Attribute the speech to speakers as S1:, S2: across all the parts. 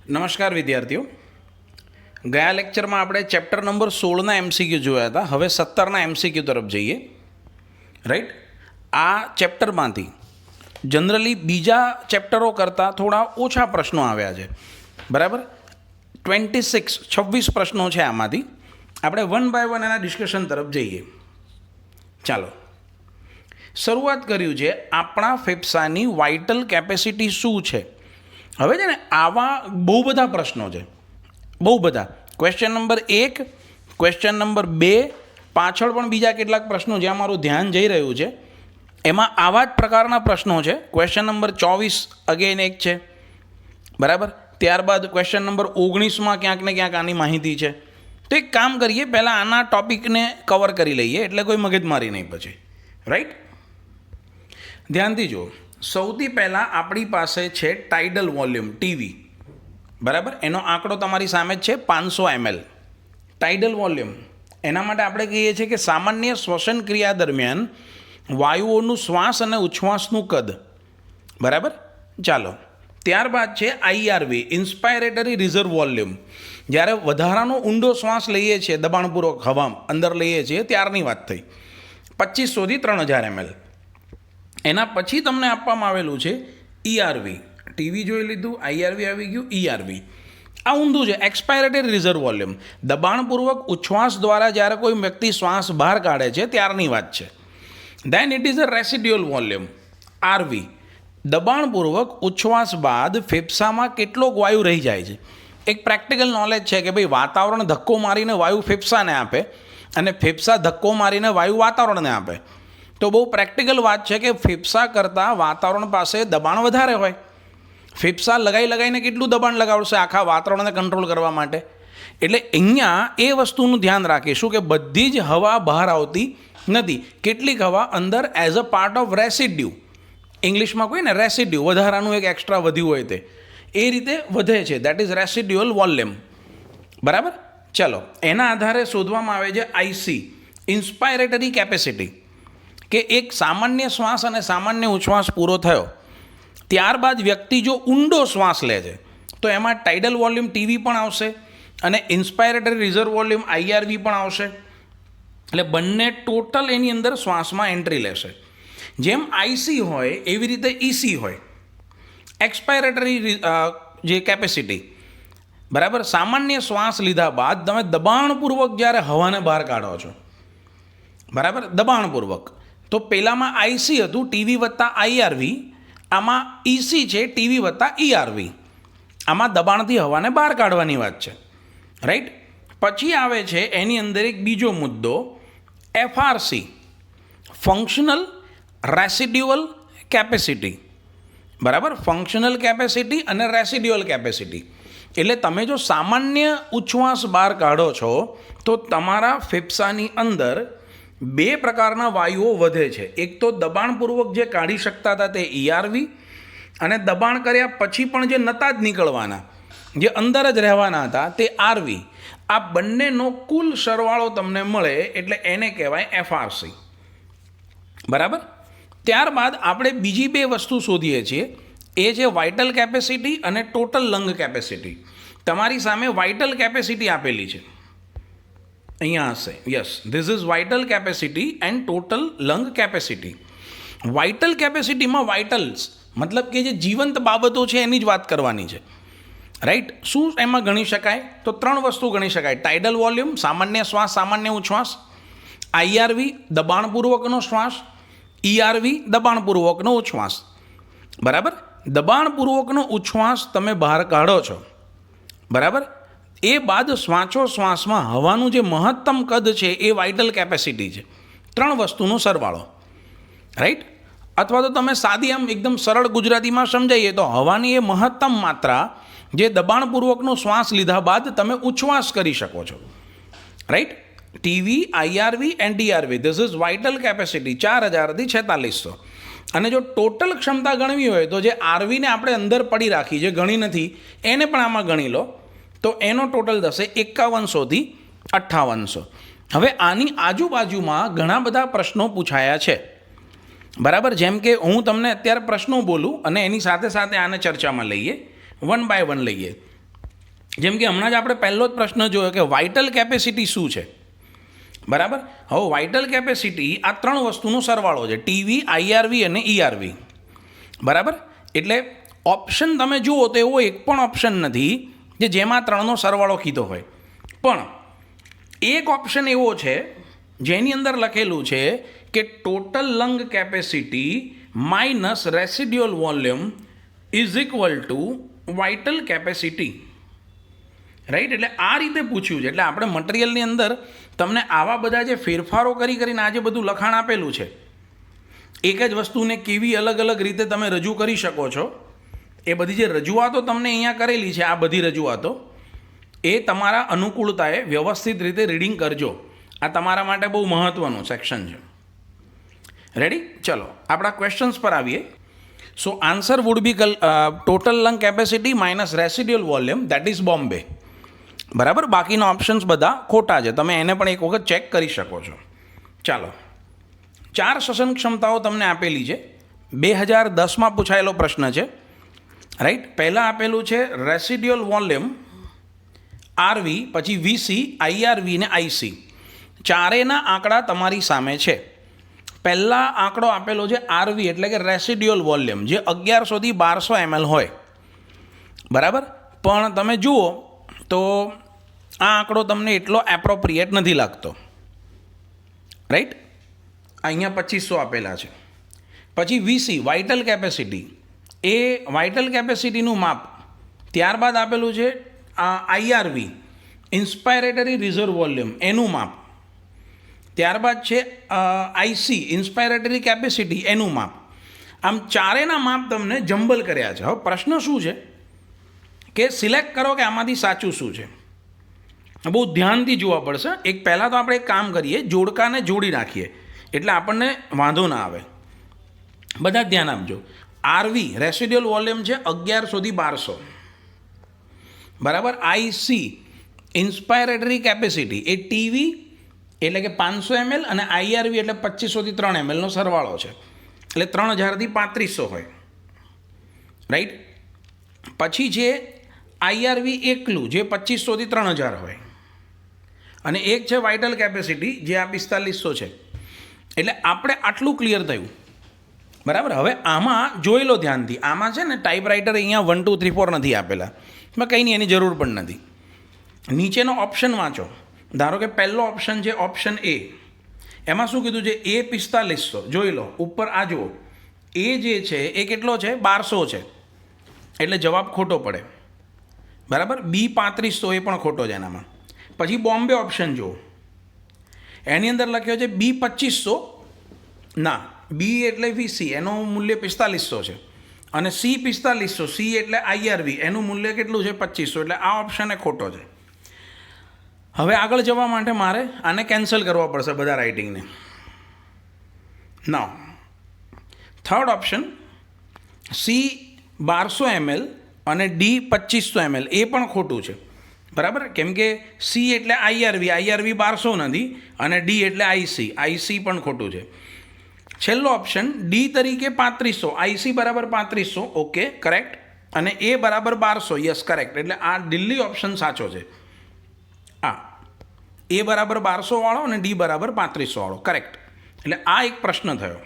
S1: નમસ્કાર વિદ્યાર્થીઓ, ગયા લેક્ચરમાં આપણે ચેપ્ટર નંબર 16ના એમસીક્યુ જોયા હતા. હવે 17ના એમસીક્યુ તરફ જઈએ. રાઈટ, આ ચેપ્ટરમાંથી જનરલી બીજા ચેપ્ટરો કરતાં થોડા ઓછા પ્રશ્નો આવ્યા છે. બરાબર, 26 પ્રશ્નો છે. આમાંથી આપણે વન બાય વન એના ડિસ્કશન તરફ જઈએ. ચાલો, શરૂઆત કર્યું છે આપણા ફેફસાની વાઇટલ કેપેસિટી શું છે. હવે છે ને, આવા બહુ બધા પ્રશ્નો છે, બહુ બધા. ક્વેશ્ચન નંબર 1, ક્વેશ્ચન નંબર 2, પાછળ પણ બીજા કેટલાક પ્રશ્નો જ્યાં મારું ધ્યાન જઈ રહ્યું છે એમાં આવા જ પ્રકારના પ્રશ્નો છે. ક્વેશ્ચન નંબર 24 અગેન એક છે. બરાબર, ત્યારબાદ ક્વેશ્ચન નંબર 19માં ક્યાંક ને ક્યાંક આની માહિતી છે. તો એક કામ કરીએ, પહેલાં આના ટોપિકને કવર કરી લઈએ એટલે કોઈ મગજમારી નહીં પછી. રાઈટ, ધ્યાનથી જુઓ. સૌથી પહેલાં આપણી પાસે છે ટાઇડલ વોલ્યુમ, ટીવી. બરાબર, એનો આંકડો તમારી સામે જ છે, 500 ml. ટાઇડલ વોલ્યુમ, એના માટે આપણે કહીએ છીએ કે સામાન્ય શ્વસન ક્રિયા દરમિયાન વાયુઓનું શ્વાસ અને ઉચ્છ્વાસનું કદ. બરાબર, ચાલો. ત્યારબાદ છે આઈઆરવી, ઇન્સ્પાયરેટરી રિઝર્વ વોલ્યુમ. જ્યારે વધારાનો ઊંડો શ્વાસ લઈએ છીએ, દબાણપૂર્વક હવા અંદર લઈએ છીએ ત્યારની વાત થઈ, 2500 થી 3000 ml. એના પછી તમને આપવામાં આવેલું છે ઈઆરવી. ટીવી જોઈ લીધું, આઈઆરવી આવી ગયું, ઈઆરવી. આ ઊંધું છે, એક્સપાયરેટરી રિઝર્વ વોલ્યુમ. દબાણપૂર્વક ઉચ્છ્વાસ દ્વારા જ્યારે કોઈ વ્યક્તિ શ્વાસ બહાર કાઢે છે ત્યારની વાત છે. Then it is a residual volume, RV. દબાણપૂર્વક ઉચ્છ્વાસ બાદ ફેફસામાં કેટલોક વાયુ રહી જાય છે. એક પ્રેક્ટિકલ નોલેજ છે કે ભાઈ વાતાવરણ ધક્કો મારીને વાયુ ફેફસાને આપે અને ફેફસા ધક્કો મારીને વાયુ વાતાવરણને આપે. તો બહુ પ્રેક્ટિકલ વાત છે કે ફેફસા કરતાં વાતાવરણ પાસે દબાણ વધારે હોય. ફેફસા લગાવીને કેટલું દબાણ લગાવશે આખા વાતાવરણને કંટ્રોલ કરવા માટે. એટલે અહીંયા એ વસ્તુનું ધ્યાન રાખીશું કે બધી જ હવા બહાર આવતી નથી. કેટલીક હવા અંદર as a part of residue, ઇંગ્લિશમાં કોઈ ને રેસિડ્યુ, વધારાનું એક એક્સ્ટ્રા વધ્યું હોય તે, એ રીતે વધે છે. That is residual volume. બરાબર, ચલો. એના આધારે શોધવામાં આવે છે આઈસી, ઇન્સ્પાયરેટરી કેપેસિટી. કે એક સામાન્ય શ્વાસ અને સામાન્ય ઉચ્છ્વાસ પૂરો થયો ત્યારબાદ વ્યક્તિ જો ઊંડો શ્વાસ લે છે તો એમાં ટાઇડલ વોલ્યુમ ટીવી પણ આવશે અને ઇન્સ્પાયરેટરી રિઝર્વ વોલ્યુમ આઈઆરવી પણ આવશે. એટલે બંને ટોટલ એની અંદર શ્વાસમાં એન્ટ્રી લેશે. જેમ આઈસી હોય એવી રીતે ઈસી હોય, એક્સપાયરેટરી જે કેપેસિટી. બરાબર, સામાન્ય શ્વાસ લીધા બાદ તમે દબાણપૂર્વક જ્યારે હવાને બહાર કાઢો છો, બરાબર, દબાણપૂર્વક, તો પહેલાંમાં આઈસી હતું, ટીવી વત્તા આઈઆરવી. આમાં ઈસી છે, ટીવી વત્તા ઈઆરવી. આમાં દબાણથી હવાને બહાર કાઢવાની વાત છે. રાઈટ, પછી આવે છે એની અંદર એક બીજો મુદ્દો, એફઆરસી, ફંક્શનલ રેસિડ્યુઅલ કેપેસિટી. બરાબર, ફંક્શનલ કેપેસિટી અને રેસિડ્યુઅલ કેપેસિટી. એટલે તમે જો સામાન્ય ઉચ્છ્વાસ બહાર કાઢો છો તો તમારા ફેફસાની અંદર બે પ્રકારના વાયુઓ વધે છે. એક તો દબાણપૂર્વક જે કાઢી શકતા હતા તે ઈઆરવી, અને દબાણ કર્યા પછી પણ જે નતા જ નીકળવાના, જે અંદર જ રહેવાના હતા, તે આરવી. આ બંનેનો કુલ સરવાળો તમને મળે એટલે એને કહેવાય એફઆરસી. બરાબર, ત્યારબાદ આપણે બીજી બે વસ્તુ શોધીએ છીએ, એ છે વાઇટલ કેપેસિટી અને ટોટલ લંગ કેપેસિટી. તમારી સામે વાઇટલ કેપેસિટી આપેલી છે, અહીંયા હશે. Yes, this is vital capacity and total lung capacity. Vital કેપેસિટીમાં વાઇટલ્સ મતલબ કે જે જીવંત બાબતો છે એની જ વાત કરવાની છે. રાઈટ, શું એમાં ગણી શકાય? તો 3 વસ્તુ ગણી શકાય. ટાઇડલ વોલ્યુમ, સામાન્ય શ્વાસ, સામાન્ય ઉચ્છ્વાસ. આઈઆરવી, દબાણપૂર્વકનો શ્વાસ. ઈઆરવી, દબાણપૂર્વકનો ઉચ્છ્વાસ. બરાબર, દબાણપૂર્વકનો ઉચ્છ્વાસ તમે બહાર કાઢો છો, બરાબર, એ બાદ શ્વાસોશ્વાસમાં હવાનું જે મહત્તમ કદ છે એ વાઇટલ કેપેસિટી છે. 3 વસ્તુનો સરવાળો. રાઈટ, અથવા તો તમે સાદી આમ એકદમ સરળ ગુજરાતીમાં સમજાઈએ તો હવાની એ મહત્તમ માત્રા જે દબાણપૂર્વકનો શ્વાસ લીધા બાદ તમે ઉચ્છ્વાસ કરી શકો છો. Right, TV, IRV and DRV, this is vital capacity, 4000 થી 4600. અને જો ટોટલ ક્ષમતા ગણવી હોય તો જે આરવીને આપણે અંદર પડી રાખી, જે ગણી નથી, એને પણ આમાં ગણી લો તો એનો ટોટલ થશે 5100 થી 5800. હવે આની આજુબાજુમાં ઘણા બધા પ્રશ્નો પૂછાયા છે. બરાબર, જેમ કે હું તમને અત્યારે પ્રશ્નો બોલું અને એની સાથે સાથે આને ચર્ચામાં લઈએ, વન બાય વન લઈએ. જેમ કે હમણાં જ આપણે પહેલો જ પ્રશ્ન જોયો કે વાઇટલ કેપેસિટી શું છે, બરાબર. હવે વાઇટલ કેપેસિટી આ ત્રણ વસ્તુનો સરવાળો છે, ટીવી, આઈઆરવી અને ઈઆરવી, બરાબર. એટલે ઓપ્શન તમે જુઓ તો એવો એક પણ ઓપ્શન નથી કે જેમાં ત્રણનો સરવાળો કીધો હોય, પણ એક ઓપ્શન એવો છે જેની અંદર લખેલું છે કે total lung capacity minus residual volume is equal two vital capacity, right. એટલે આ રીતે પૂછ્યું છે. એટલે આપણે મટીરિયલની અંદર તમને આવા બધા જે ફેરફારો કરીને આ જે બધું લખાણ આપેલું છે, એક જ વસ્તુને કેવી અલગ અલગ રીતે તમે રજૂ કરી શકો છો, એ બધી જે રજૂઆતો તમને અહીંયા કરેલી છે, આ બધી રજૂઆતો એ તમારા અનુકૂળતાએ વ્યવસ્થિત રીતે રીડિંગ કરજો. આ તમારા માટે બહુ મહત્ત્વનું સેક્શન છે. રેડી? ચલો આપણા ક્વેશ્ચન્સ પર આવીએ. So answer would be total lung capacity minus residual volume, that is Bombay, બરાબર. બાકીના ઓપ્શન્સ બધા ખોટા છે, તમે એને પણ એક વખત ચેક કરી શકો છો. ચાલો, 4 શ્વસન ક્ષમતાઓ તમને આપેલી છે, 2010માં પૂછાયેલો પ્રશ્ન છે, રાઈટ. પહેલાં આપેલું છે રેસિડ્યુઅલ વોલ્યુમ આરવી, પછી વીસી, આઈઆરવી ને આઈસી. ચારેના આંકડા તમારી સામે છે. પહેલા આંકડો આપેલો છે આરવી એટલે કે રેસિડ્યુઅલ વોલ્યુમ, જે 1100 થી 1200 ml હોય, બરાબર. પણ તમે જુઓ તો આ આંકડો તમને એટલો એપ્રોપ્રિએટ નથી લાગતો, રાઈટ. અહીંયા 2500 આપેલા છે. પછી વીસી વાઇટલ કેપેસિટી, એ વાઇટલ કેપેસિટીનું માપ. ત્યારબાદ આપેલું છે આઈઆરવી ઇન્સ્પાયરેટરી રિઝર્વ વોલ્યુમ, એનું માપ. ત્યારબાદ છે આઈસી ઇન્સ્પાયરેટરી કેપેસિટી, એનું માપ. આમ ચારેના માપ તમને જમ્બલ કર્યા છે. હવે પ્રશ્ન શું છે કે સિલેક્ટ કરો કે આમાંથી સાચું શું છે. બહુ ધ્યાનથી જોવા પડશે. એક પહેલાં તો આપણે એક કામ કરીએ, જોડકાને જોડી નાખીએ એટલે આપણને વાંધો ના આવે. બધા ધ્યાન આપજો. આરવી રેસિડ્યુઅલ વોલ્યુમ છે 1100 થી 1200, બરાબર. આઈસી ઇન્સ્પાયરેટરી કેપેસિટી એ ટીવી એટલે કે 500 ml અને આઈઆરવી એટલે 2500 થી 3 ml નો સરવાળો છે, એટલે 3000 થી 3500 હોય, રાઈટ. પછી છે આઈઆરવી એકલું, જે 2500 થી 3000 હોય, અને એક છે વાઇટલ કેપેસિટી જે આ 4500 છે. એટલે આપણે આટલું ક્લિયર થયું, બરાબર. હવે આમાં જોઈ લો ધ્યાનથી. આમાં છે ને ટાઈપરાઇટર અહીંયા 1 2 3 4 નથી આપેલા, મેં કંઈ નહીં, એની જરૂર પણ નથી. નીચેનો ઓપ્શન વાંચો. ધારો કે પહેલો ઓપ્શન છે ઓપ્શન એ, એમાં શું કીધું છે? એ 4500. જોઈ લો ઉપર આ જુઓ, એ જે છે એ કેટલો છે? 1200 છે, એટલે જવાબ ખોટો પડે, બરાબર. બી 3500 એ પણ ખોટો છે એનામાં. પછી બોમ્બે ઓપ્શન જુઓ, એની અંદર લખ્યો છે બી 2500, ના, બી એટલે વીસી, એનું મૂલ્ય 4500 છે, અને સી 4500, સી એટલે આઈઆરવી, એનું મૂલ્ય કેટલું છે? 2500, એટલે આ ઓપ્શન એ ખોટો છે. હવે આગળ જવા માટે મારે આને કેન્સલ કરવા પડશે બધા રાઇટિંગને. ના, થર્ડ ઓપ્શન સી 1200 ml અને ડી 2500 ml એ પણ ખોટું છે, બરાબર. કેમ કે સી એટલે આઈઆરવી, આઈઆરવી 1200 નથી, અને ડી એટલે આઈસી, આઈસી પણ ખોટું છે. છેલ્લો ઓપ્શન ડી તરીકે 3500, આઈસી બરાબર 3500, ઓકે કરેક્ટ, અને એ બરાબર 1200, યસ કરેક્ટ. એટલે આ દિલ્હી ઓપ્શન સાચો છે. આ એ બરાબર 1200 વાળો અને ડી બરાબર 3500 વાળો કરેક્ટ. એટલે આ એક પ્રશ્ન થયો.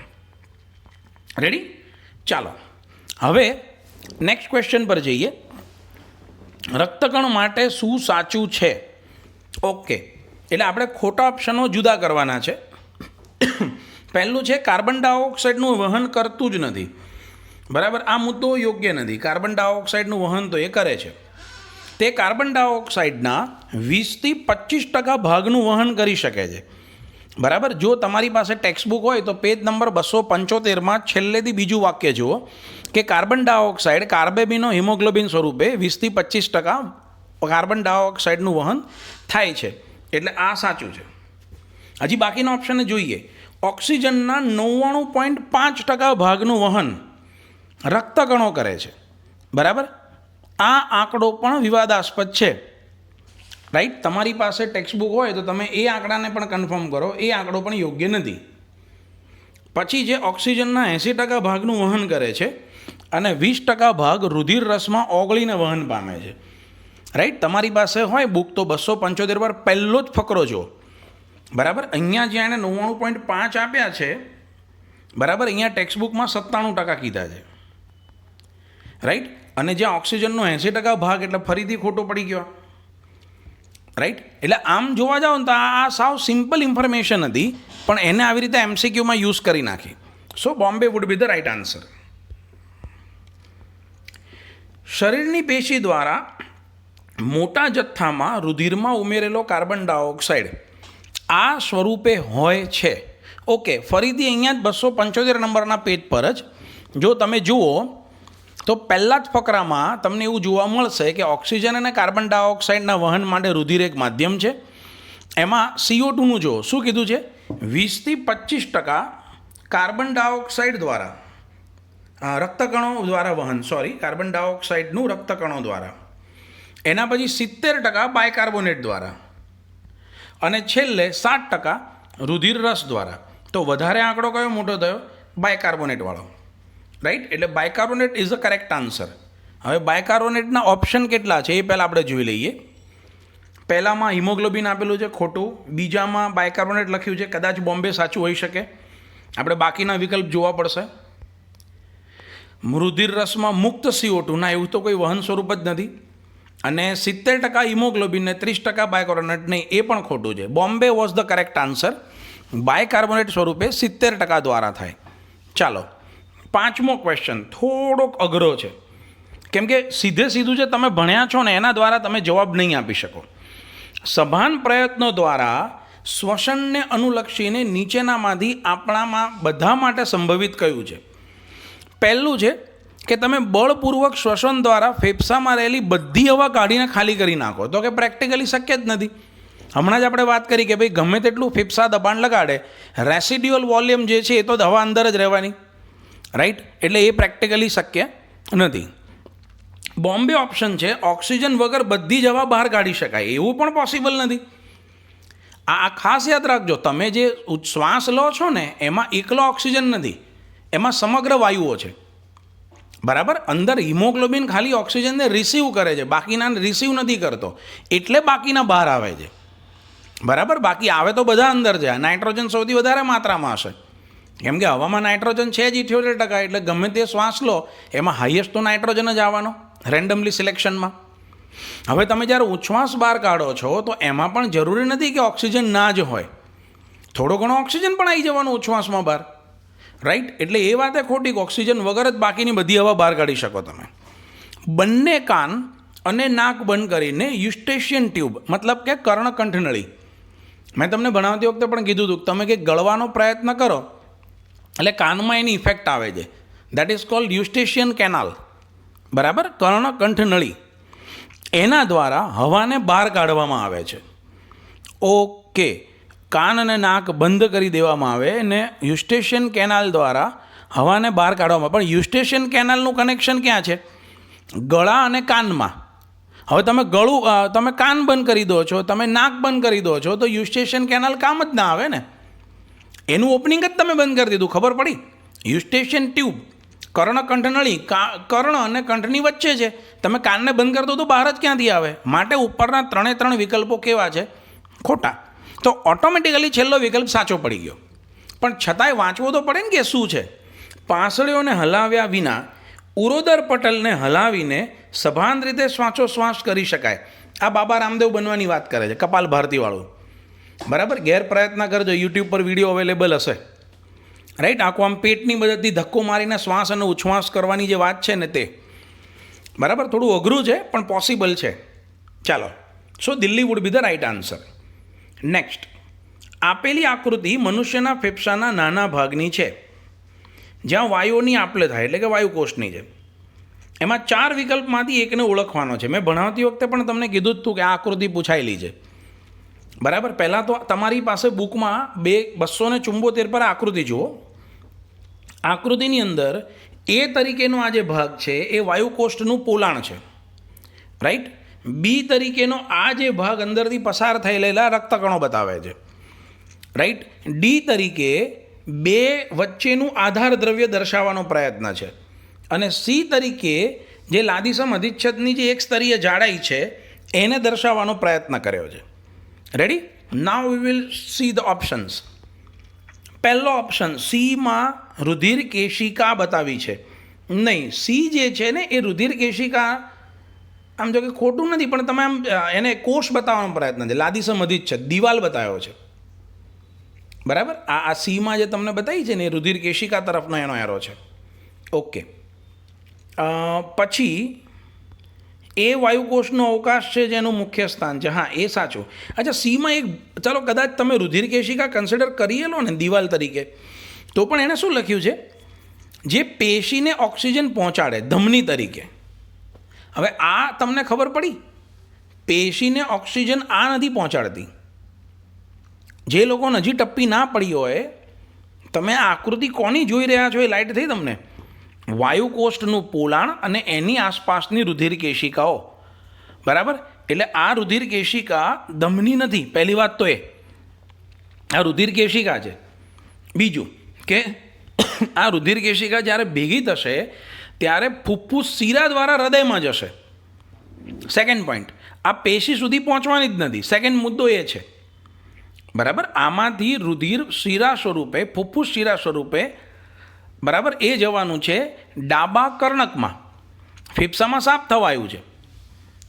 S1: રેડી? ચાલો હવે નેક્સ્ટ ક્વેશ્ચન પર જઈએ. રક્તકણ માટે શું સાચું છે? ઓકે, એટલે આપણે ખોટા ઓપ્શનો જુદા કરવાના છે. પહેલું છે કાર્બન ડાયોક્સાઇડનું વહન કરતું જ નથી, બરાબર. આ મુદ્દો યોગ્ય નથી. કાર્બન ડાયોક્સાઇડનું વહન તો એ કરે છે. તે કાર્બન ડાયોક્સાઇડના 20 થી 25% ભાગનું વહન કરી શકે છે, બરાબર. જો તમારી પાસે ટેક્સ્ટબુક હોય તો પેજ નંબર 275માં છેલ્લેથી બીજું વાક્ય જુઓ કે કાર્બન ડાયોક્સાઇડ કાર્બેબિનો હિમોગ્લોબિન સ્વરૂપે 20 થી 25% કાર્બન ડાયોક્સાઇડનું વહન થાય છે, એટલે આ સાચું છે. હજી બાકીના ઓપ્શનને જોઈએ. ઓક્સિજનના 99.5% ભાગનું વહન રક્તકણો કરે છે, બરાબર. આ આંકડો પણ વિવાદાસ્પદ છે, રાઈટ. તમારી પાસે ટેક્સ્ટબુક હોય તો તમે એ આંકડાને પણ કન્ફર્મ કરો, એ આંકડો પણ યોગ્ય નથી. પછી જે ઓક્સિજનના 80% ભાગનું વહન કરે છે અને 20% ભાગ રુધિર રસમાં ઓગળીને વહન પામે છે, રાઈટ, તમારી પાસે હોય બુક તો 275 પર પહેલો જ ફકરો જો. બરાબર, અહીંયા જ્યાં એને 99.5 આપ્યા છે, બરાબર, અહીંયા ટેક્સ્ટ બુકમાં 97% કીધા છે. રાઈટ, અને જ્યાં ઓક્સિજનનો 80% ભાગ એટલે ફરીથી ખોટો પડી ગયો. રાઈટ, એટલે આમ જોવા જાઓ ને તો આ સાવ સિમ્પલ ઇન્ફોર્મેશન હતી, પણ એને આવી રીતે MCQમાં યુઝ કરી નાખી. So Bombay would be the right answer. શરીરની પેશી દ્વારા મોટા જથ્થામાં રુધિરમાં ઉમેરેલો કાર્બન ડાયોક્સાઇડ આ સ્વરૂપે હોય છે. ઓકે, ફરીથી અહીંયા જ 275 નંબરના પેજ પર જ જો તમે જુઓ તો પહેલાં જ ફકરામાં તમને એવું જોવા મળશે કે ઓક્સિજન અને કાર્બન ડાયોક્સાઇડના વહન માટે રુધિર એક માધ્યમ છે. એમાં CO2નું જો શું કીધું છે, 20થી 25% કાર્બન ડાયોક્સાઇડ દ્વારા રક્તકણો દ્વારા વહન, કાર્બન ડાયોક્સાઇડનું રક્તકણો દ્વારા, એના પછી 70% બાયકાર્બોનેટ દ્વારા, અને છેલ્લે 7% રુધિર રસ દ્વારા. તો વધારે આંકડો કયો મોટો થયો, બાયકાર્બોનેટવાળો. રાઈટ, એટલે bicarbonate is the correct answer. હવે બાયકાર્બોનેટના ઓપ્શન કેટલા છે એ પહેલાં આપણે જોઈ લઈએ. પહેલામાં હિમોગ્લોબિન આપેલું છે, ખોટું. બીજામાં બાયકાર્બોનેટ લખ્યું છે, કદાચ બોમ્બે સાચું હોઈ શકે. આપણે બાકીના વિકલ્પ જોવા પડશે. રુધિર રસમાં મુક્ત CO2 ના, એવું તો કોઈ વહન સ્વરૂપ જ નથી. અને 70% હિમોગ્લોબિન ને 30% બાયકાર્બોનેટ નહીં, એ પણ ખોટું છે. Bombay was the correct answer. Bicarbonate સ્વરૂપે 70% દ્વારા થાય. ચાલો, પાંચમો ક્વેશ્ચન થોડોક અઘરો છે, કેમ કે સીધું જે તમે ભણ્યા છો ને એના દ્વારા તમે જવાબ નહીં આપી શકો. સભાન પ્રયત્નો દ્વારા શ્વસનને અનુલક્ષીને નીચેનામાંથી આપણામાં બધા માટે સંભવિત કયું છે? પહેલું છે કે તમે બળપૂર્વક શ્વસન દ્વારા ફેફસામાં રહેલી બધી હવા કાઢીને ખાલી કરી નાખો. તો કે પ્રેક્ટિકલી શક્ય જ નથી. હમણાં જ આપણે વાત કરી કે ભાઈ ગમે તેટલું ફેફસા દબાણ લગાડે, રેસિડ્યુઅલ વોલ્યુમ જે છે એ તો હવા અંદર જ રહેવાની. રાઈટ, એટલે એ પ્રેક્ટિકલી શક્ય નથી. બોમ્બે ઓપ્શન છે ઓક્સિજન વગર બધી જ હવા બહાર કાઢી શકાય, એવું પણ પોસિબલ નથી. આ ખાસ યાદ રાખજો, તમે જે શ્વાસ લો છો ને એમાં એકલો ઓક્સિજન નથી, એમાં સમગ્ર વાયુઓ છે. બરાબર, અંદર હિમોગ્લોબિન ખાલી ઓક્સિજનને રિસીવ કરે છે, બાકીના રિસીવ નથી કરતો, એટલે બાકીના બહાર આવે છે. બરાબર, બાકી આવે તો બધા અંદર છે. નાઇટ્રોજન સૌથી વધારે માત્રામાં હશે, કેમ કે હવામાં નાઇટ્રોજન છે જ 78%, એટલે ગમે તે શ્વાસ લો એમાં હાઈએસ્ટ તો નાઇટ્રોજન જ આવવાનો રેન્ડમલી સિલેક્શનમાં. હવે તમે જ્યારે ઉચ્છ્વાસ બહાર કાઢો છો તો એમાં પણ જરૂરી નથી કે ઓક્સિજન ના જ હોય, થોડો ઘણો ઓક્સિજન પણ આવી જવાનો ઉચ્છ્વાસમાં બહાર. રાઈટ, એટલે એ વાતે ખોટી કે ઓક્સિજન વગર જ બાકીની બધી હવા બહાર કાઢી શકો તમે. બંને કાન અને નાક બંધ કરીને યુસ્ટેશિયન ટ્યુબ, મતલબ કે કર્ણકંઠનળી, મેં તમને ભણાવતી વખતે પણ કીધું હતું, તમે કંઈક ગળવાનો પ્રયત્ન કરો એટલે કાનમાં એની ઇફેક્ટ આવે છે. That is called eustachian canal. બરાબર, કર્ણકંઠનળી, એના દ્વારા હવાને બહાર કાઢવામાં આવે છે. ઓકે, કાન અને નાક બંધ કરી દેવામાં આવે અને યુસ્ટેશિયન કેનાલ દ્વારા હવાને બહાર કાઢવામાં. પણ યુસ્ટેશિયન કેનાલનું કનેક્શન ક્યાં છે? ગળા અને કાનમાં. હવે તમે કાન બંધ કરી દો છો, તમે નાક બંધ કરી દો છો, તો યુસ્ટેશિયન કેનાલ કામ જ ના આવે ને. એનું ઓપનિંગ જ તમે બંધ કરી દીધું, ખબર પડી? યુસ્ટેશિયન ટ્યુબ, કર્ણકંઠનળી, કર્ણ અને કંઠની વચ્ચે છે. તમે કાનને બંધ કરી દો તો બહાર જ ક્યાંથી આવે? માટે ઉપરના 3 વિકલ્પો કેવા છે? ખોટા. તો ઓટોમેટિકલી છેલ્લો વિકલ્પ સાચો પડી ગયો. પણ છતાંય વાંચવો તો પડે ને કે શું છે. પાંસળીઓને હલાવ્યા વિના ઉરોદર પટલને હલાવીને સભાન રીતે શ્વાસોશ્વાસ કરી શકાય. આ બાબા રામદેવ બનવાની વાત કરે છે, કપાલ ભારતીવાળું. બરાબર, પ્રયત્ન કરજો, યુટ્યુબ પર વિડીયો અવેલેબલ હશે. રાઈટ, આખું આમ પેટની મદદથી ધક્કો મારીને શ્વાસ અને ઉચ્છ્વાસ કરવાની જે વાત છે ને તે. બરાબર, થોડું અઘરું છે પણ પોસિબલ છે. ચાલો, so Delhi would be the right answer. Next, આપેલી આકૃતિ મનુષ્યના ફેફસાના નાના ભાગની છે, જ્યાં વાયુઓની આપલે થાય, એટલે કે વાયુકોષની છે. એમાં 4 વિકલ્પમાંથી એકને ઓળખવાનો છે. મેં ભણાવતી વખતે પણ તમને કીધું જ હતું કે આ આકૃતિ પૂછાયેલી છે. બરાબર, પહેલાં તો તમારી પાસે બુકમાં 274 પર આકૃતિ જુઓ. આકૃતિની અંદર એ તરીકેનો આ જે ભાગ છે એ વાયુકોષ્ઠનું પોલાણ છે. રાઈટ, બી તરીકેનો આ જે ભાગ અંદરથી પસાર થયેલા રક્તકણો બતાવે છે. રાઈટ, ડી તરીકે 2 વચ્ચેનું આધાર દ્રવ્ય દર્શાવવાનો પ્રયત્ન છે. અને સી તરીકે જે લાદીસમ અધિચ્છદની જે એક સ્તરીય જાડાઈ છે એને દર્શાવવાનો પ્રયત્ન કર્યો છે. Ready? Now we will see the options. પહેલો ઓપ્શન સીમાં રુધિર કેશિકા બતાવી છે. નહીં, સી જે છે ને એ રુધિર કેશિકા આમ જો કે ખોટું નથી, પણ તમે આમ એને કોષ બતાવવાનો પ્રયત્ન છે. લાદીસમ અધિત છે, દિવાલ બતાવ્યો છે. બરાબર? આ સીમાં જે તમને બતાવી છે ને એ રુધિર કેશિકા તરફનો એનો એરો છે. ઓકે. પછી એ વાયુકોષનો અવકાશ છે જેનું મુખ્ય સ્થાન છે. હા, એ સાચું. અચ્છા, સીમાં એક, ચાલો કદાચ તમે રુધિર કેશિકા કન્સિડર કરી લો ને દિવાલ તરીકે, તો પણ એને શું લખ્યું છે? જે પેશીને ઓક્સિજન પહોંચાડે, ધમની તરીકે. હવે આ તમને ખબર પડી? પેશીને ઓક્સિજન આ નથી પહોંચાડતી. જે લોકોને હજી ટપ્પી ના પડી હોય, તમે આ આકૃતિ કોની જોઈ રહ્યા છો? એ લાઇટ થઈ તમને? વાયુકોષ્ઠનું પોલાણ અને એની આસપાસની રુધિર કેશિકાઓ. બરાબર? એટલે આ રુધિર કેશિકા ધમની નથી. પહેલી વાત તો એ, આ રુધિર કેશિકા છે. બીજું કે આ રુધિર કેશિકા જ્યારે ભેગી થશે ત્યારે ફુફ્ફુસ શિરા દ્વારા હૃદયમાં જશે. સેકન્ડ પોઈન્ટ, આ પેશી સુધી પહોંચવાની જ નથી. સેકન્ડ મુદ્દો એ છે. બરાબર? આમાંથી રુધિર શિરા સ્વરૂપે, ફુફ્ફુસ શિરા સ્વરૂપે, બરાબર, એ જવાનું છે ડાબા કર્ણકમાં. ફેફસામાં સાફ થવાયું છે.